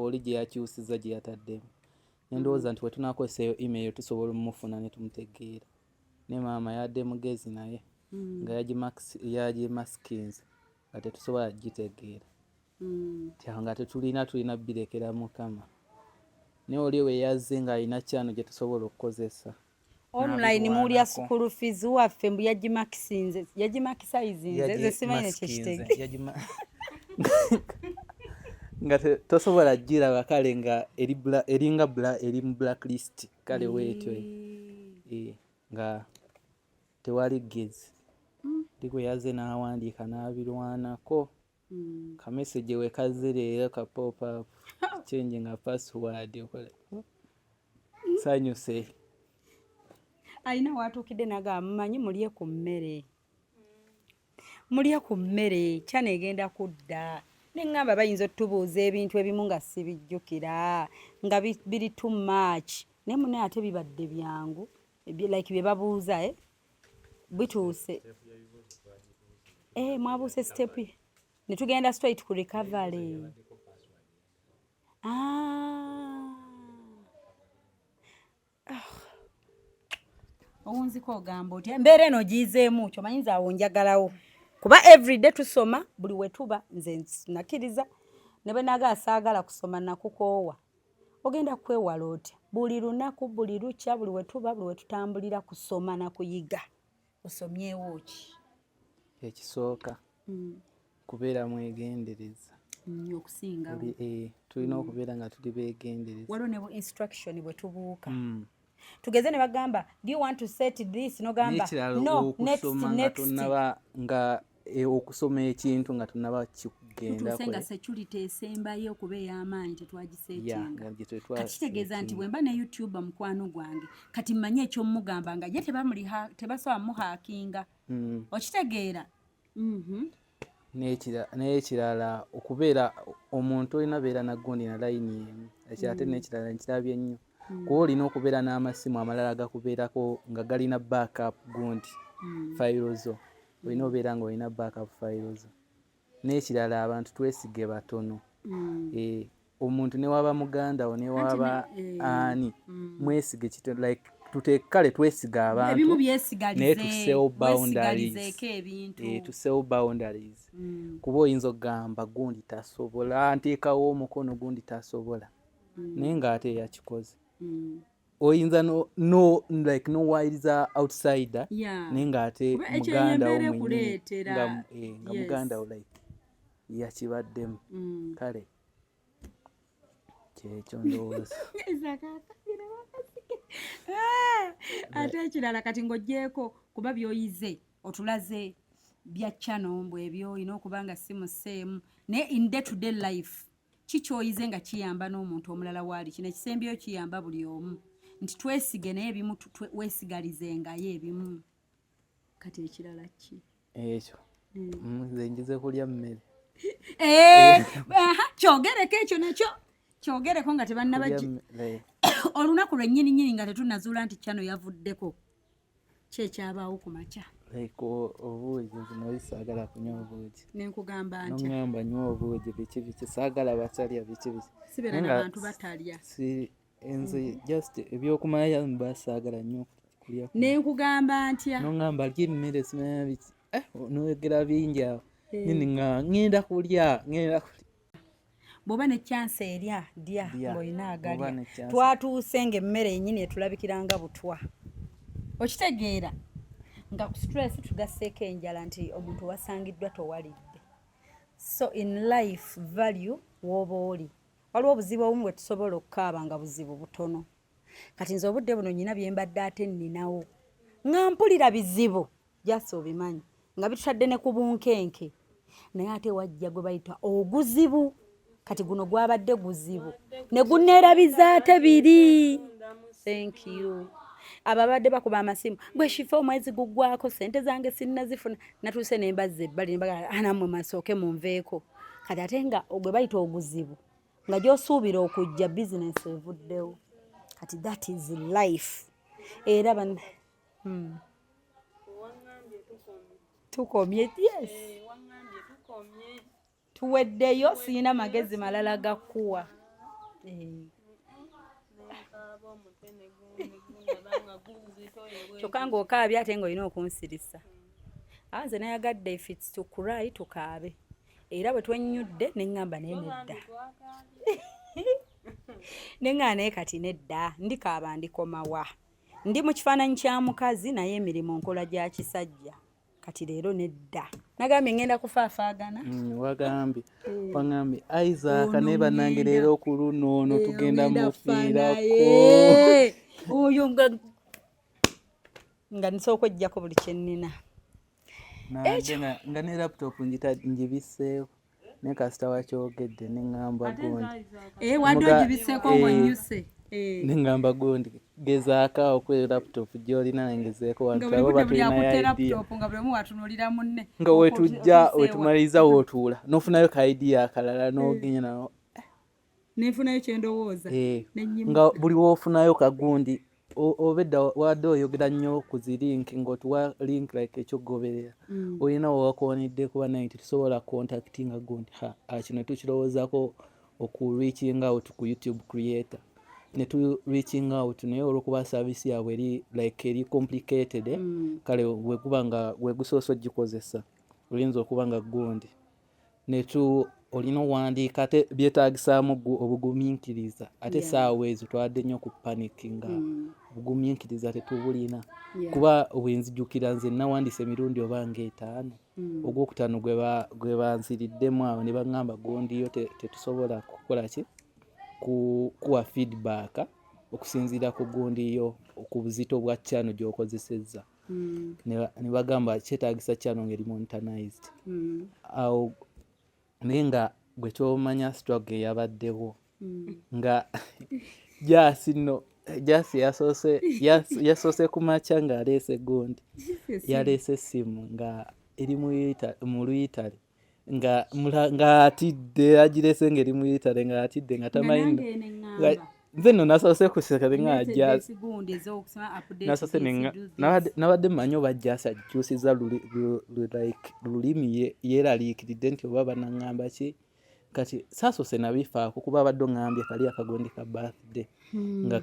oli gye yakyusiza gye yataddemu nendowooza nti wetunakozeseyo email tusobola omufuna ne tumutegeera ne maama yadde mugezi naye nga yagimaskinze nga tetusobola gitegeera tyawo nga tulina birekera Mukama naye oli we yazze nga alina kyano gye tusobola okukozesa online mulya school fees waffe mbu yagimakisayizinze ze simanyi nekyekitege nga tosobola giraba kale nga eringa eri mu blacklist kale weetyo nga tewali gezi ligwe yazze n'awandiika n'abirwanako kamesage wekazireera ka pop up change nga password okole sanyuse alina watuukidde naga mumanyi mulye ku mmere kyana egenda kudda neŋŋamba bayinza otubuuza ebintu ebimu nga sibijjukira nga biri too much naye munaye ate bibadde byangu like bye babuuza bituuse mwabuuse step ne tugenda straight ku recovery owunziko ogamba otya embeera eno giizeemu kyo manyi nze awo njagalawo kuba everyday tusoma buli wetuba nze nakiriza ne bwe naga asaagala kusoma nakukoowa ogenda kwewala otya buli lunaku buli lukya buli wetuba buli wetutambulira kusoma na kuyiga osomyewo ki ekisooka kubeera mwegendereza okusinga tulina okubeera nga tuli beegendereza waliwo ne instruction bwe tubuuka tugeze ne bagamba do you want to set this nogamba no next nga okusoma ekintu nga tunaba tugenda tusenga security esembayo okuba ey'amaanyi tetwagiseetinga yeah, kati kitegeeza nti bwe mba ne YouTube mukwano gwange kati mmanye ekyomugamba nga ye tebasobola muhaakinga okitegeera n'ekirala okubeera omuntu olina beera na gundi na layini emu ekyo ate n'ekirala nkirabye nnyo kuba olina okubeera n'amasimu amalala gakubeerako nga galina backup gundi fayiro zo olina obeera nga olina backup fayiro zo n'ekirala abantu twesige batono omuntu ne waba muganda wo ne waba ani mwesige kitono like tutekale twesiga abantu naye tuseewo boundaries tuseewo boundaries kuba oyinza okugamba gundi tasobola nteekawo omukono gundi tasobola naye ng'ate yakikoze oyinza like nowayiriza outsider naye ng'ate muganda wo mwenyewe nga muganda wo like yakibaddemu kale kyekyo ndowooza ate ekirala kati ng'oggyeko kuba by'oyize otulaze bya channel mbwe ebyo olina okuba nga si museemu naye in day to day life kikyoyize nga kiyamba n'omuntu omulala waali kino ekisembyeyo kiyamba buli omu nti twesige naye ebimu weesigalizengayo ebimu kati ekirala ki ekyo nze njize kulya mmere kyogereko ekyo nakyo kyogereko nga tebannabagi olunaku lwennyini nga tetunazuula nti kyano yavuddeko kyekyabaawo ku makya obuugi nali saagala kunywa obuugi nenkugamba ntya noŋŋamba nywa obuugi biki saagala batalya biki sibeera n'abantu batalya nze just ebyokumanya basaagala nnyo kulya nenkugamba ntya noŋŋamba lya emmere simanya biki noyogera bingi awo nyini nga ngenda kulya bw'oba ne chance erya dya ng'olina agalya twatuuse ng'emmere yennyini etulabikiranga butwa okitegeera nga ku stress tugasseeko enjala nti omuntu wasangiddwa towalidde so in life value w'oba oli waliwo obuzibu obumu bwe tusobola okukaaba nga buzibu butono kati nze obudde buno nnyina bye mbadde ate nninawo nga mpulira bizibu jasi obimanyi nga bitutadde ne ku bunkenke naye ate wajja gwe bayita oguzibu kati guno gwabadde guzibu ne guneerabiza ate biri thank you ababadde bakuba amasimu gwe shifa omwezi guggwako sente zange sinnazifuna natuuse ne mbazza ebbali nembaga anammwe masooke munveeko kati ate nga gwe bayita oguzibu nga gy'osuubira okujja bizinesi evuddewo kati that is life era tukomye yes tuweddeyo siyina magezi malala gakkuwa kyokka ng'okaabye ate ng'olina okunsirisa nze nayagadde if it's to cry tukaabe era bwe twenyudde neŋŋamba naye nedda neŋŋaa naye kati nedda ndikaaba ndikomawa ndi mu kifaananyi kya mukazi naye emirimu nkola gya kisajja kati leero nedda nagambye ngenda kufaafaagana wagambye Isaac ne bannange leero ku luno ono tugenda mufiirako oyo nga nisooka okujjako buli kye nnina nga ne laptop ngibiseewo naye kasita wakyogedde neŋŋamba gundi wadde ogibiseeko ng'onyuse neŋŋamba gundi gezaako kwe laptop gy'olina nengezeeko wantu abo batulina nga wetujja wetumaliriza wootuula n'ofunayo ka idea akalala n'ogenya nawo nenfunayo kyendowooza nga buli woofunayo kagundi obedda wadde oyogera nnyo ku zilinki ng'otuwa link like ekyogoberera olina wewakoonedde kuba naye nti tusobola contactinga gundi kino tukirowoozaako oku-reaching out ku YouTube creator ne tu reaching out naye olwokuba service yaabwe eri complicated kale wekuba nga wegusoose ogikozesa oyinza okuba nga gundi netu olina owandiika ate byetaagisaamu obugumiikiriza ate saawa ezo twadde nnyo ku panikinga obugumiikiriza tetubulina kuba bwenzijukira nze nawandiisa emirundi oba nga5 ogwokutaano gwe banziriddemu awo ne baŋŋamba gundi yo tetusobola kukola ki kuwa feedback okusinziira ku gundi yo ku buzito bwa channel gy'okozesezza ne bagamba kyetaagisa channel ng'eri monetized awo naye nga gwe kyomanya struggle yabaddewo nga Jasi yasoose ku makya ng'aleese gundi yaleese essimu nga eri mu luyitale nga atidde agireese ng'eri mu luyitale nga atidde nga tamanyi nze nno nasoose kusekere nga Jasi nabadde mmanyi oba Jasi agikyusiza lulimi yeeraliikiridde nti oba banaŋŋamba ki kati saasoose nabifaako kuba abadde oŋŋambye kali akagondi ka birthday nga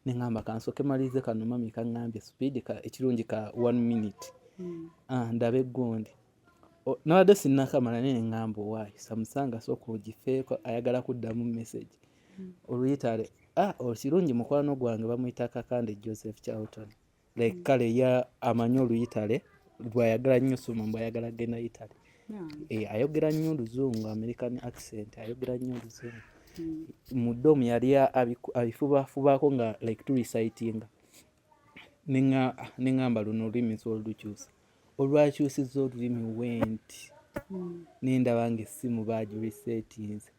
neŋŋamba kansooke malirize kano mami kaŋŋambye speed ekirungi ka 1 minute ndabe eggundi nabadde sinnakamala naye neŋŋamba owaayi samusanga sooka ogifeeko ayagala kuddamu message oluyitale ekirungi mukwano gwange bamuyita Kakande Joseph Charlton like kale amanyi oluyitale bwayagala nnyo soma mbwayagala genda yitale ayogera nnyo Oluzungu American accent ayogera nnyo Oluzungu mu ddomu yali abifubafubaako nga like turecitinga neŋŋamba luno olulimi nsi olukyusa olwakyusiza olulimi wenti nendaba nga essimu bagiresetinze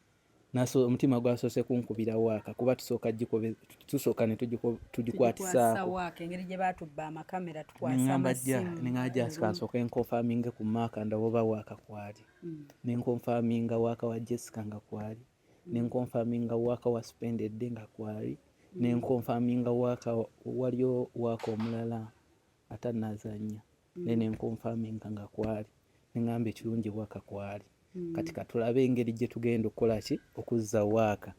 omutima gwasoose kunkubira waaka kuba tusooka ne tugikwatisaako neŋŋamba Jasi kansooka enkonfaminge ku maaka ndawoba waaka kwali nenkonfaminga waaka wa Jessica nga kwali nenkonfaminga waaka wa Spendedde nga kwali nenkonfaminga waaka waliyo waaka omulala atanazannya nenkonfaminga nga kwali neŋŋamba ekirungi waaka kwali kati katulabe engeri gye tugenda okukola ki okuzza waaka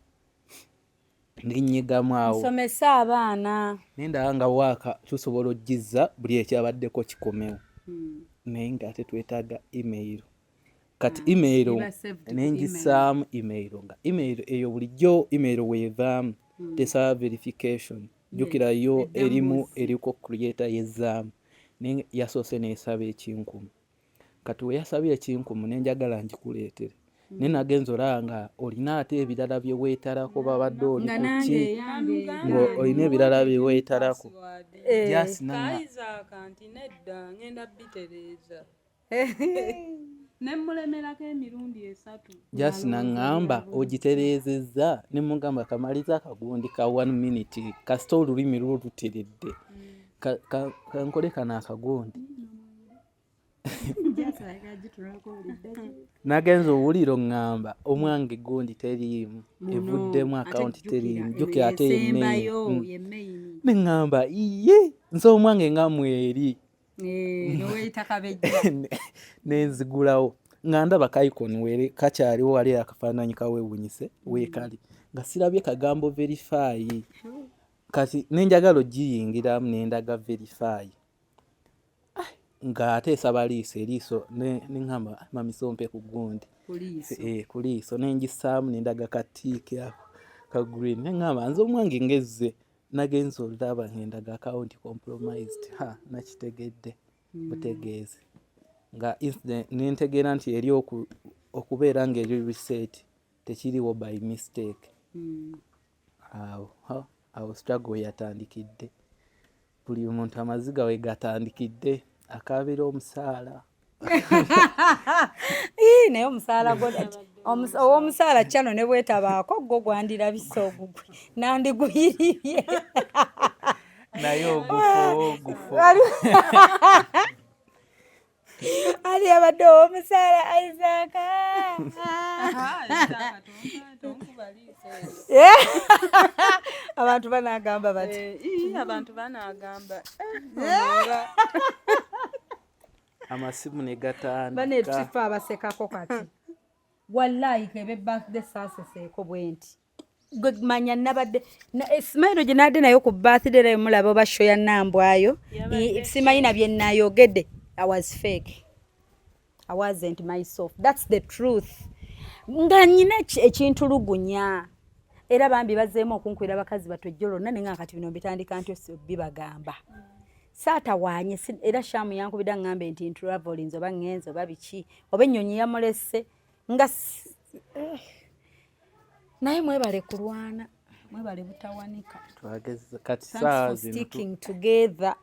ndinnyigamu awo nsomesa abaana nendaba nga waaka tusobola ogizza buli ekyabaddeko kikomewo naye ng'ate twetaaga email kati email nengisaamu email nga email eyo bulijjo email weevaamu tesaba verification jjukirayo erimu eriko creator yezzaamu naye yasoose neesaba ekinkumi kati weyasabye ekinkumu nenjagala nkikuleetere naye nagenza olaba nga olina ate ebirala bye weetalako babadde oli kuki ng'olina ebirala bye weetalako kanti nedda ngenda bitereeza nemulemerako emirundi 3 Jasi naŋŋamba ogitereezezza ne mugamba kamaliza akagundi ka 1 minute kasita olulimi lwo luteredde kankole kano akagundi nagenza owulira oŋŋamba omwange gundi teriimu evuddemu akawunti teriimu jjukira ate neŋŋamba iye nze omwange nga mweri nenzigulawo nga ndaba kaikoni were kakyaliwo wali akafaananyi kaweewunyise weekali nga sirabye kagambo verify kati nenjagala ogiyingiramu nendaga verify nga ate esaba eriiso neŋŋamba mamisompe ku gundi ku liiso nengisaamu nendaga katiike ako ka green neŋŋamba nze omwange ngezze nagenza olaba ngendaga account compromised nakitegedde butegeeze nga incident nentegeera nti eri okubeera ng'eri reset tekiriwo by mistake awo struggle yatandikidde buli muntu amaziga we gatandikidde akabira omusaala naye omusaala ow'omusaala kyano ne bwetabaako gwo gwandirabise ogugwe nandiguyiribye naye ogufo ali abadde ow'omusaala Isaaka abantu banagamba bati abantu banagamba amasimu ne gatandika banetufa abasekako kati wallahi kebe birthday saseseeko bwenti gwe manya nabadde Ismail gye nadde nayo ku birthday leo mulaba basho ya nambwayo simanyi nabye nayogedde I was fake. I wasn't myself. That's the truth. Nga nyina ekintulugunya era bambi bazeemu okunkwera bakazi batojjolo nane nga kati bino bitandika nti bibagamba saata wanye era shamu yankubida ngambe nti travelings oba ngenzo babiki oba ennyonyi yamulese nga naye mwebale kulwana mwebale butawanika twageze kati saa sticking together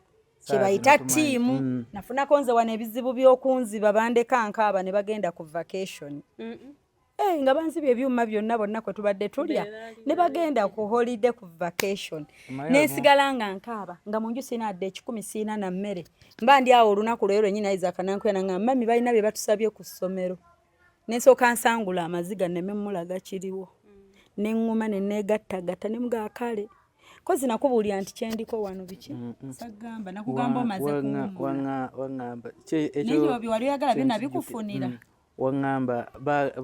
kyebayita ttiimu nafunako nze wano ebizibu by'okunziba bandeka nkaaba ne bagenda ku vacation nga banzibye ebyuma byonna bonna kwe tubadde tulya ne bagenda ku holiday ku vacation nensigala nga nkaaba nga munju siina adde 10 siina na mmere mba ndi awo olunaku lweyo lwennyini ayiza akanankwena nga mami balina bye batusabye ku ssomero nensooka nsangula amaziga neme mulaga kiriwo neŋŋuma ne neegattagatta ne mugaakale kozi nakubuulira nti kyendiko wano biki sagamba nakugamba omaze waŋŋamba naye byo wali oyagala byonna bikufunira waŋŋamba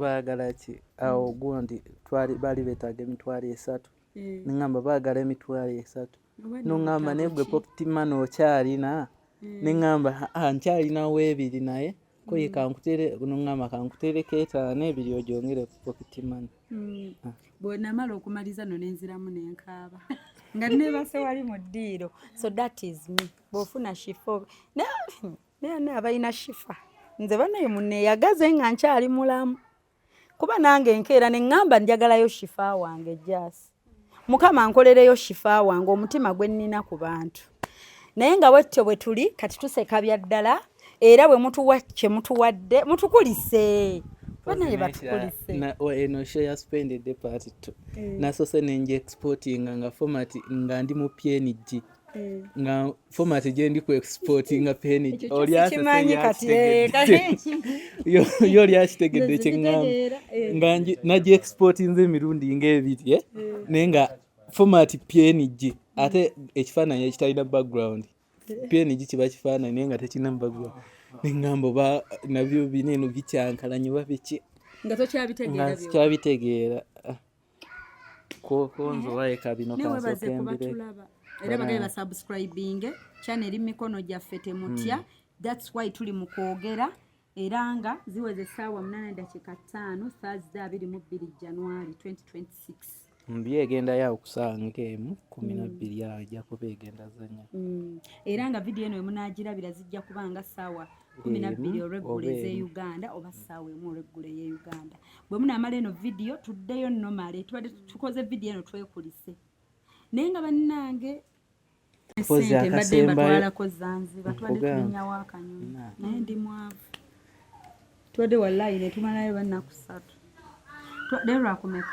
baagala ki awo gundi baali beetaaga emitwalo 3 neŋŋamba baagala emitwalo 3 noŋŋamba naye gwe pocket money okyalina neŋŋamba nkyalinawo 2 naye koye noŋŋamba kankutereko 5 ebiri ogyongere ku pocket money bwe namala okumaliza no nenziramu nenkaaba nga nebase wali mu ddiiro so that is me bwofuna shifo naye abalina shifa nze banaye munneeyagaze nga nkyali mulamu kuba nange enkeera neŋŋamba njagalayo shifa wange jasi mukama nkolereyo shifa wange omutima gwe nnina ku bantu naye nga bwetyo bwe tuli kati tuseka bya ddala era bwe mutuwa kye mutuwadde mutukulise banaye batukulise eno share spended part 2 nasose nenje exporting nga format nga ndi mu PNG nga format gye ndi ku exporting nga PNG oli kimanyi kati yo lyakitegedde kyeŋŋamba nga naje exporting nze emirundi ng'ebiri nenga format PNG ate ekifaananyi ekitalina background PNG kiba kifaananyi naye nga tekina background neŋŋamba nabyo bineno bikyankalanye babiki nga tokyabitegeera byo kyabitegeera konzo waeka bino kansokembere era bagaye basubscribing channel mikono gyaffe temutya that's why tuli mu kwogera era nga ziweze essaawa 8:05 Thursday 22 January 2026 byegenda yawo kusanga emu 12 yawo ajja kuba egenda zanya era nga video eno emunagirabira zijja kubanga ssaawa 12 oregule ze Uganda oba ssaawa emu oregule ye Uganda bwe munamala eno video tuddeyo nomale tubadde tukoze video eno twekulise naye nga bannange sente mbadde mbatwalako Zanzibar tubadde tulinyawo akanyonyi naye ndi mwavu tubadde wallahi ne tumalayo bannaku 3 tubadde lwakumeka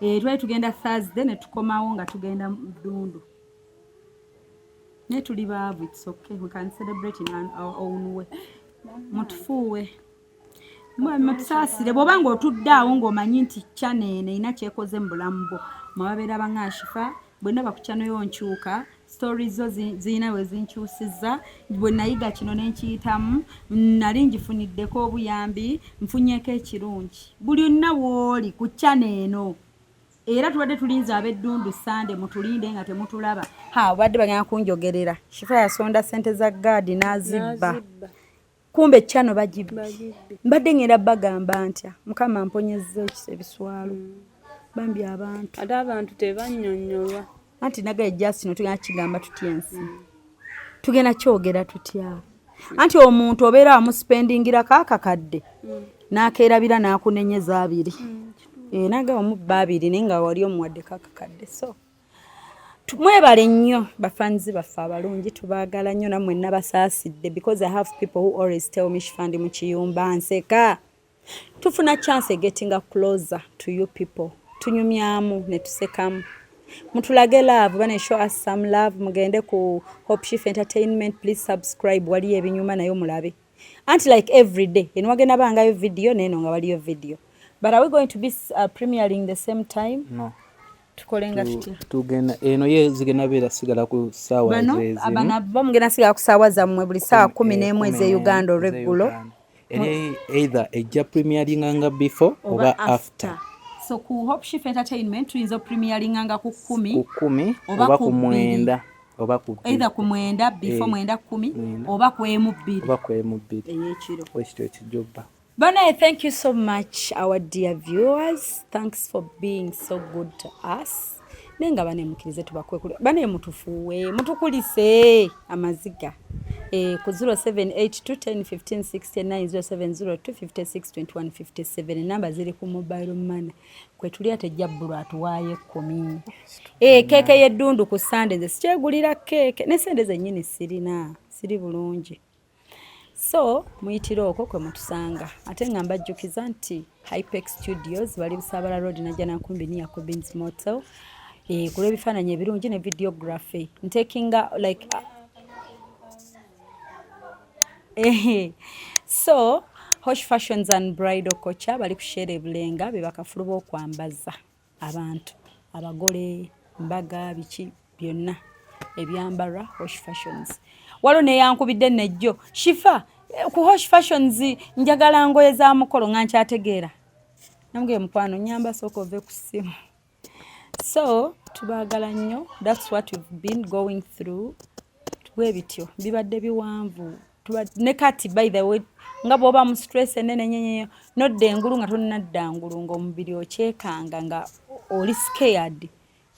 twali tugenda Thursday ne tukomawo nga tugenda Ddundu ne tuli baavu it's okay we can celebrate in our own way mutufuwe mutusaasire bw'oba ng'otuddaawo ng'omanyi nti channel eno erina kyekoze mu bulamu bwo mwababeera baŋŋashifa bwe ndaba ku channel yo nkyuka stories zo zirina we zinkyusizza bwe nayiga kino nenkiyitamu nali njifuniddeko obuyambi nfunyeeko ekirungi buli onna w'oli ku channel eno era tubadde tulinza ab'Eddundu Sande mutulinde nga temutulaba badde bagenda kunjogerera shifa yasonda sente za gaadi n'azibba kumbe channel bagibba mbadde ngenda bagamba ntya mukama mponyezza ebiswalo bambi abantu ate abantu tebannyonnyola anti nagaye Justin tugenda kigamba tutya ensi tugenda kyogera tutya anti omuntu obeera wamuspendingira kakakadde n'akeerabira n'akunenyeza 2 naga omubba 2 naye nga wali omuwadde kakakadde so tumwebale nnyo bafanzi baffe abalungi tubaagala nnyo nammwe nabasaasidde because I have people who always tell me Shifandi mu kiyumba nseka tufuna chance getting closer to you people tunyumyamu ne tusekamu mutulage love bane show us some love mugende ku Hope Shift Entertainment please subscribe wali ebinyuma nayo mulabe anti like every day enwagenda bangayo video neno nga waliyo video but are we going to be premiering the same time no tukolenga tutya tugenda eno ye zigenda bera sigala ku sawa zezi abana bomugenda sigala ku sawa zammwe buli sawa 11 ze Uganda regular either ejja premiering anga before oba after so ku Hope Shift Entertainment tuyinza premiering anga ku 10 oba ku 9 oba ku either ku 9 before 10 oba ku 2 eyekiro wekyo kijoba. Bana, thank you so much, our dear viewers. Thanks for being so good to us. Nenga bane mukirize tubakwe kule. Bane mutufuwe, mutukulise amaziga. ku 0782101569 0702562157 namba ziri ku mobile money kwe tuli ate jabulu atuwaaye 10 keeke y'eddundu ku Sunday nze sikyegulira keeke ne sente zennyini siri bulungi so muyitire okwo kwe mutusanga ate nga mbajjukiza nti Hypex Studios bali Busaabala Road Najjana Nkumbi ni Yakobins Motel kule bifaananyi ebirungi ne videography ntakinga like so Hosh Fashions and Bridal Kocha bali kushare bulenga be bakafuluba okwambaza abantu abagole mbaga biki byonna ebyambarwa Hosh Fashions walo ne yankubidde nejjo Shifa ku Hosh Fashions njagala ngoye za mukolo ngancha ategeera namge mukwano nyamba soko ove ku simu so tubagala nnyo that's what we've been going through twe bityo bibadde biwanvu ne kati by the way nga bwoba mu stress enene nyenyeyo nodde engulu nga tonnadda ngulu ng'omubiri okyekanga nga oli scared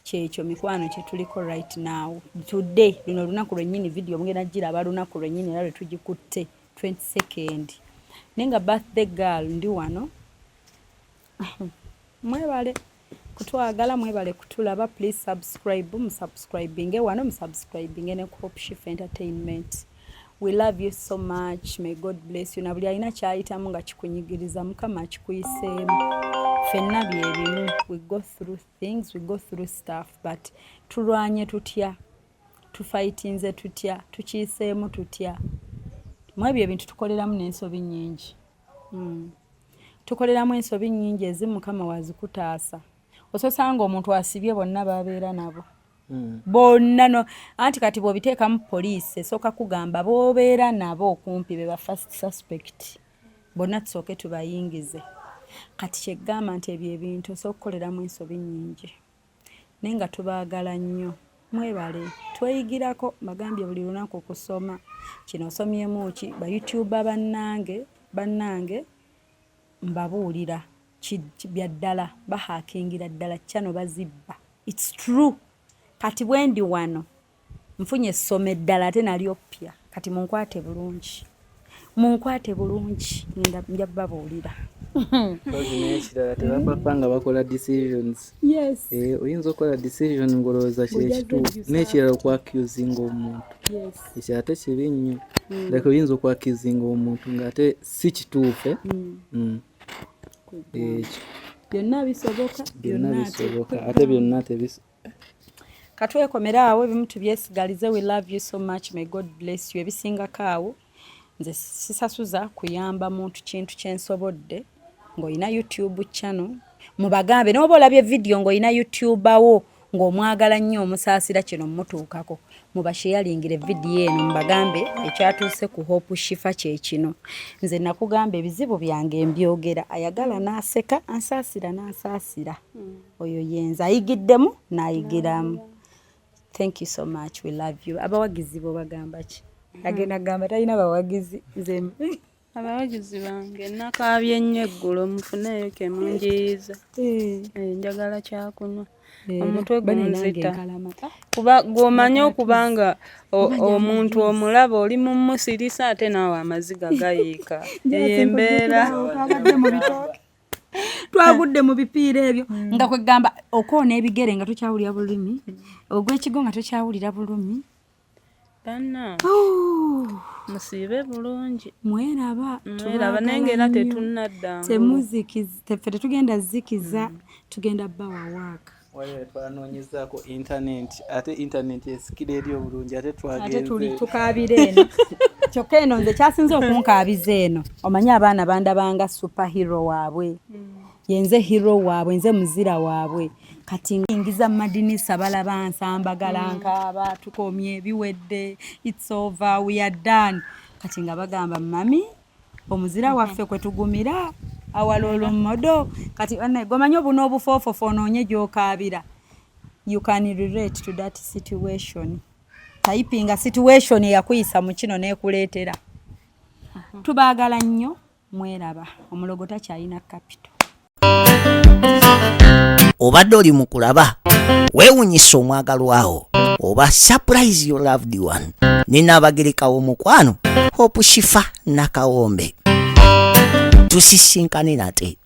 kyekyo mikwano kye tuliko right now today luno lunaku lwennyini video mugenda giraba lunaku lwennyini era lwe tugikutte 22nd nenga birthday girl ndi wano mwebale kutwagala mwebale kutulaba please subscribe musubscribinge wano musubscribinge ne Hope Shifa Entertainment. We love you so much. May God bless you. Na buli alina kyayitamu nga kikunyigiriza Mukama akikuyiseemu. Ffenna bye bimu. We go through things, we go through stuff, but tulwanye tutya, tufightinze tutya, tukiyiseemu tutya. Mwebyo ebintu tukoleramu n'ensobi nnyingi. Tukoleramu ensobi nnyingi ezimu Mukama wazikutaasa. Ososanga omuntu asibye bonna babeera nabo. Bonna no anti kati bobiteeka mu police soka kugamba bobeera nabo okumpi be ba first suspect bonna tusooke tubayingize kati kyegamba nti ebyo ebintu sokukoleramu ensobi nnyingi nenga tubaagala nnyo mwebale tweyigirako magambye buli lunaku kusoma kino osomyemu ki ba YouTuber bannange mbabuulira bya ddala bahakingira ddala chano bazibba it's true kati bwendi wano mfunye some ddala ate nalyo ppya kati munkwate bulungi nja babuulira ekirala tebapapanga bakola decisions yes oyinza okukola decision ngolowooza kyekituufu n'ekirala okwakusinga omuntu ekyo ate kibi nnyo like oyinza okwakusinga omuntu ng'ate si kituufu ekyo byonna bisoboka ate byonna tebisoboka katwekomera awo ebimu tubyesigalize. We love you so much, may God bless you. Ebisingako awo nze sisasuza kuyamba muntu kintu kyensobodde ng'olina YouTube channel mubagambe n'oba olabye video ng'olina YouTube awo ng'omwagala nnyo omusaasira kino mutuukako mubasheyalingire video eno mubagambe ekyatuuse ku Hope Shifa kye kino nze nakugamba ebizibu byange mbyogera ayagala n'aseka ansaasira oyo yenza ayigiddemu n'ayigiramu. Thank you so much. We love you. Abawagizi bo bagamba ki? Agenda gamba talina abawagizi nze. Abawagizi bange nakabye nnyo eggulo mufuneeyo ke munjiiza. Njagala kyakunywa. Omutwe gunzita. Kuba gw'omanyi okubanga omuntu omulaba oli mu musirisa ate naawe amaziga gayiika. Embeera. Twagudde mu bipiira ebyo nga kwegamba okoona ebigere nga tokyawulira bulumi ogw'ekigo nga tokyawulira bulumi banna musiibe bulungi mweraba nengera tetunnadda teffe tetugenda zikiza tugenda bawa waaka wale twanoonyezaako internet ate internet esikira eri obulungi ate tukaabira eno kyokka eno nze kyasinze okunkaabiza eno omanyi abaana bandabanga superhero waabwe yenze hero waabwe nze muzira waabwe kati ngingiza madinisa balaba nsambagala nkaaba tukomye biwedde it's over we are done kati nga bagamba mami omuzira waffe kwe tugumira awalolo modo kati gomanyo buno obufoofofo onoonye gy'okaabira you can relate to that situation typinga situation yakuyisa mu kino n'ekuleetera tubaagala nnyo mweraba omulogo takyalina capital obadde oli mu kulaba weewunyisa omwagalwawo oba surprise your loved one. Nina abagereka w'omukwano Hope Shifa Nakawombe. Tusisinkane nate.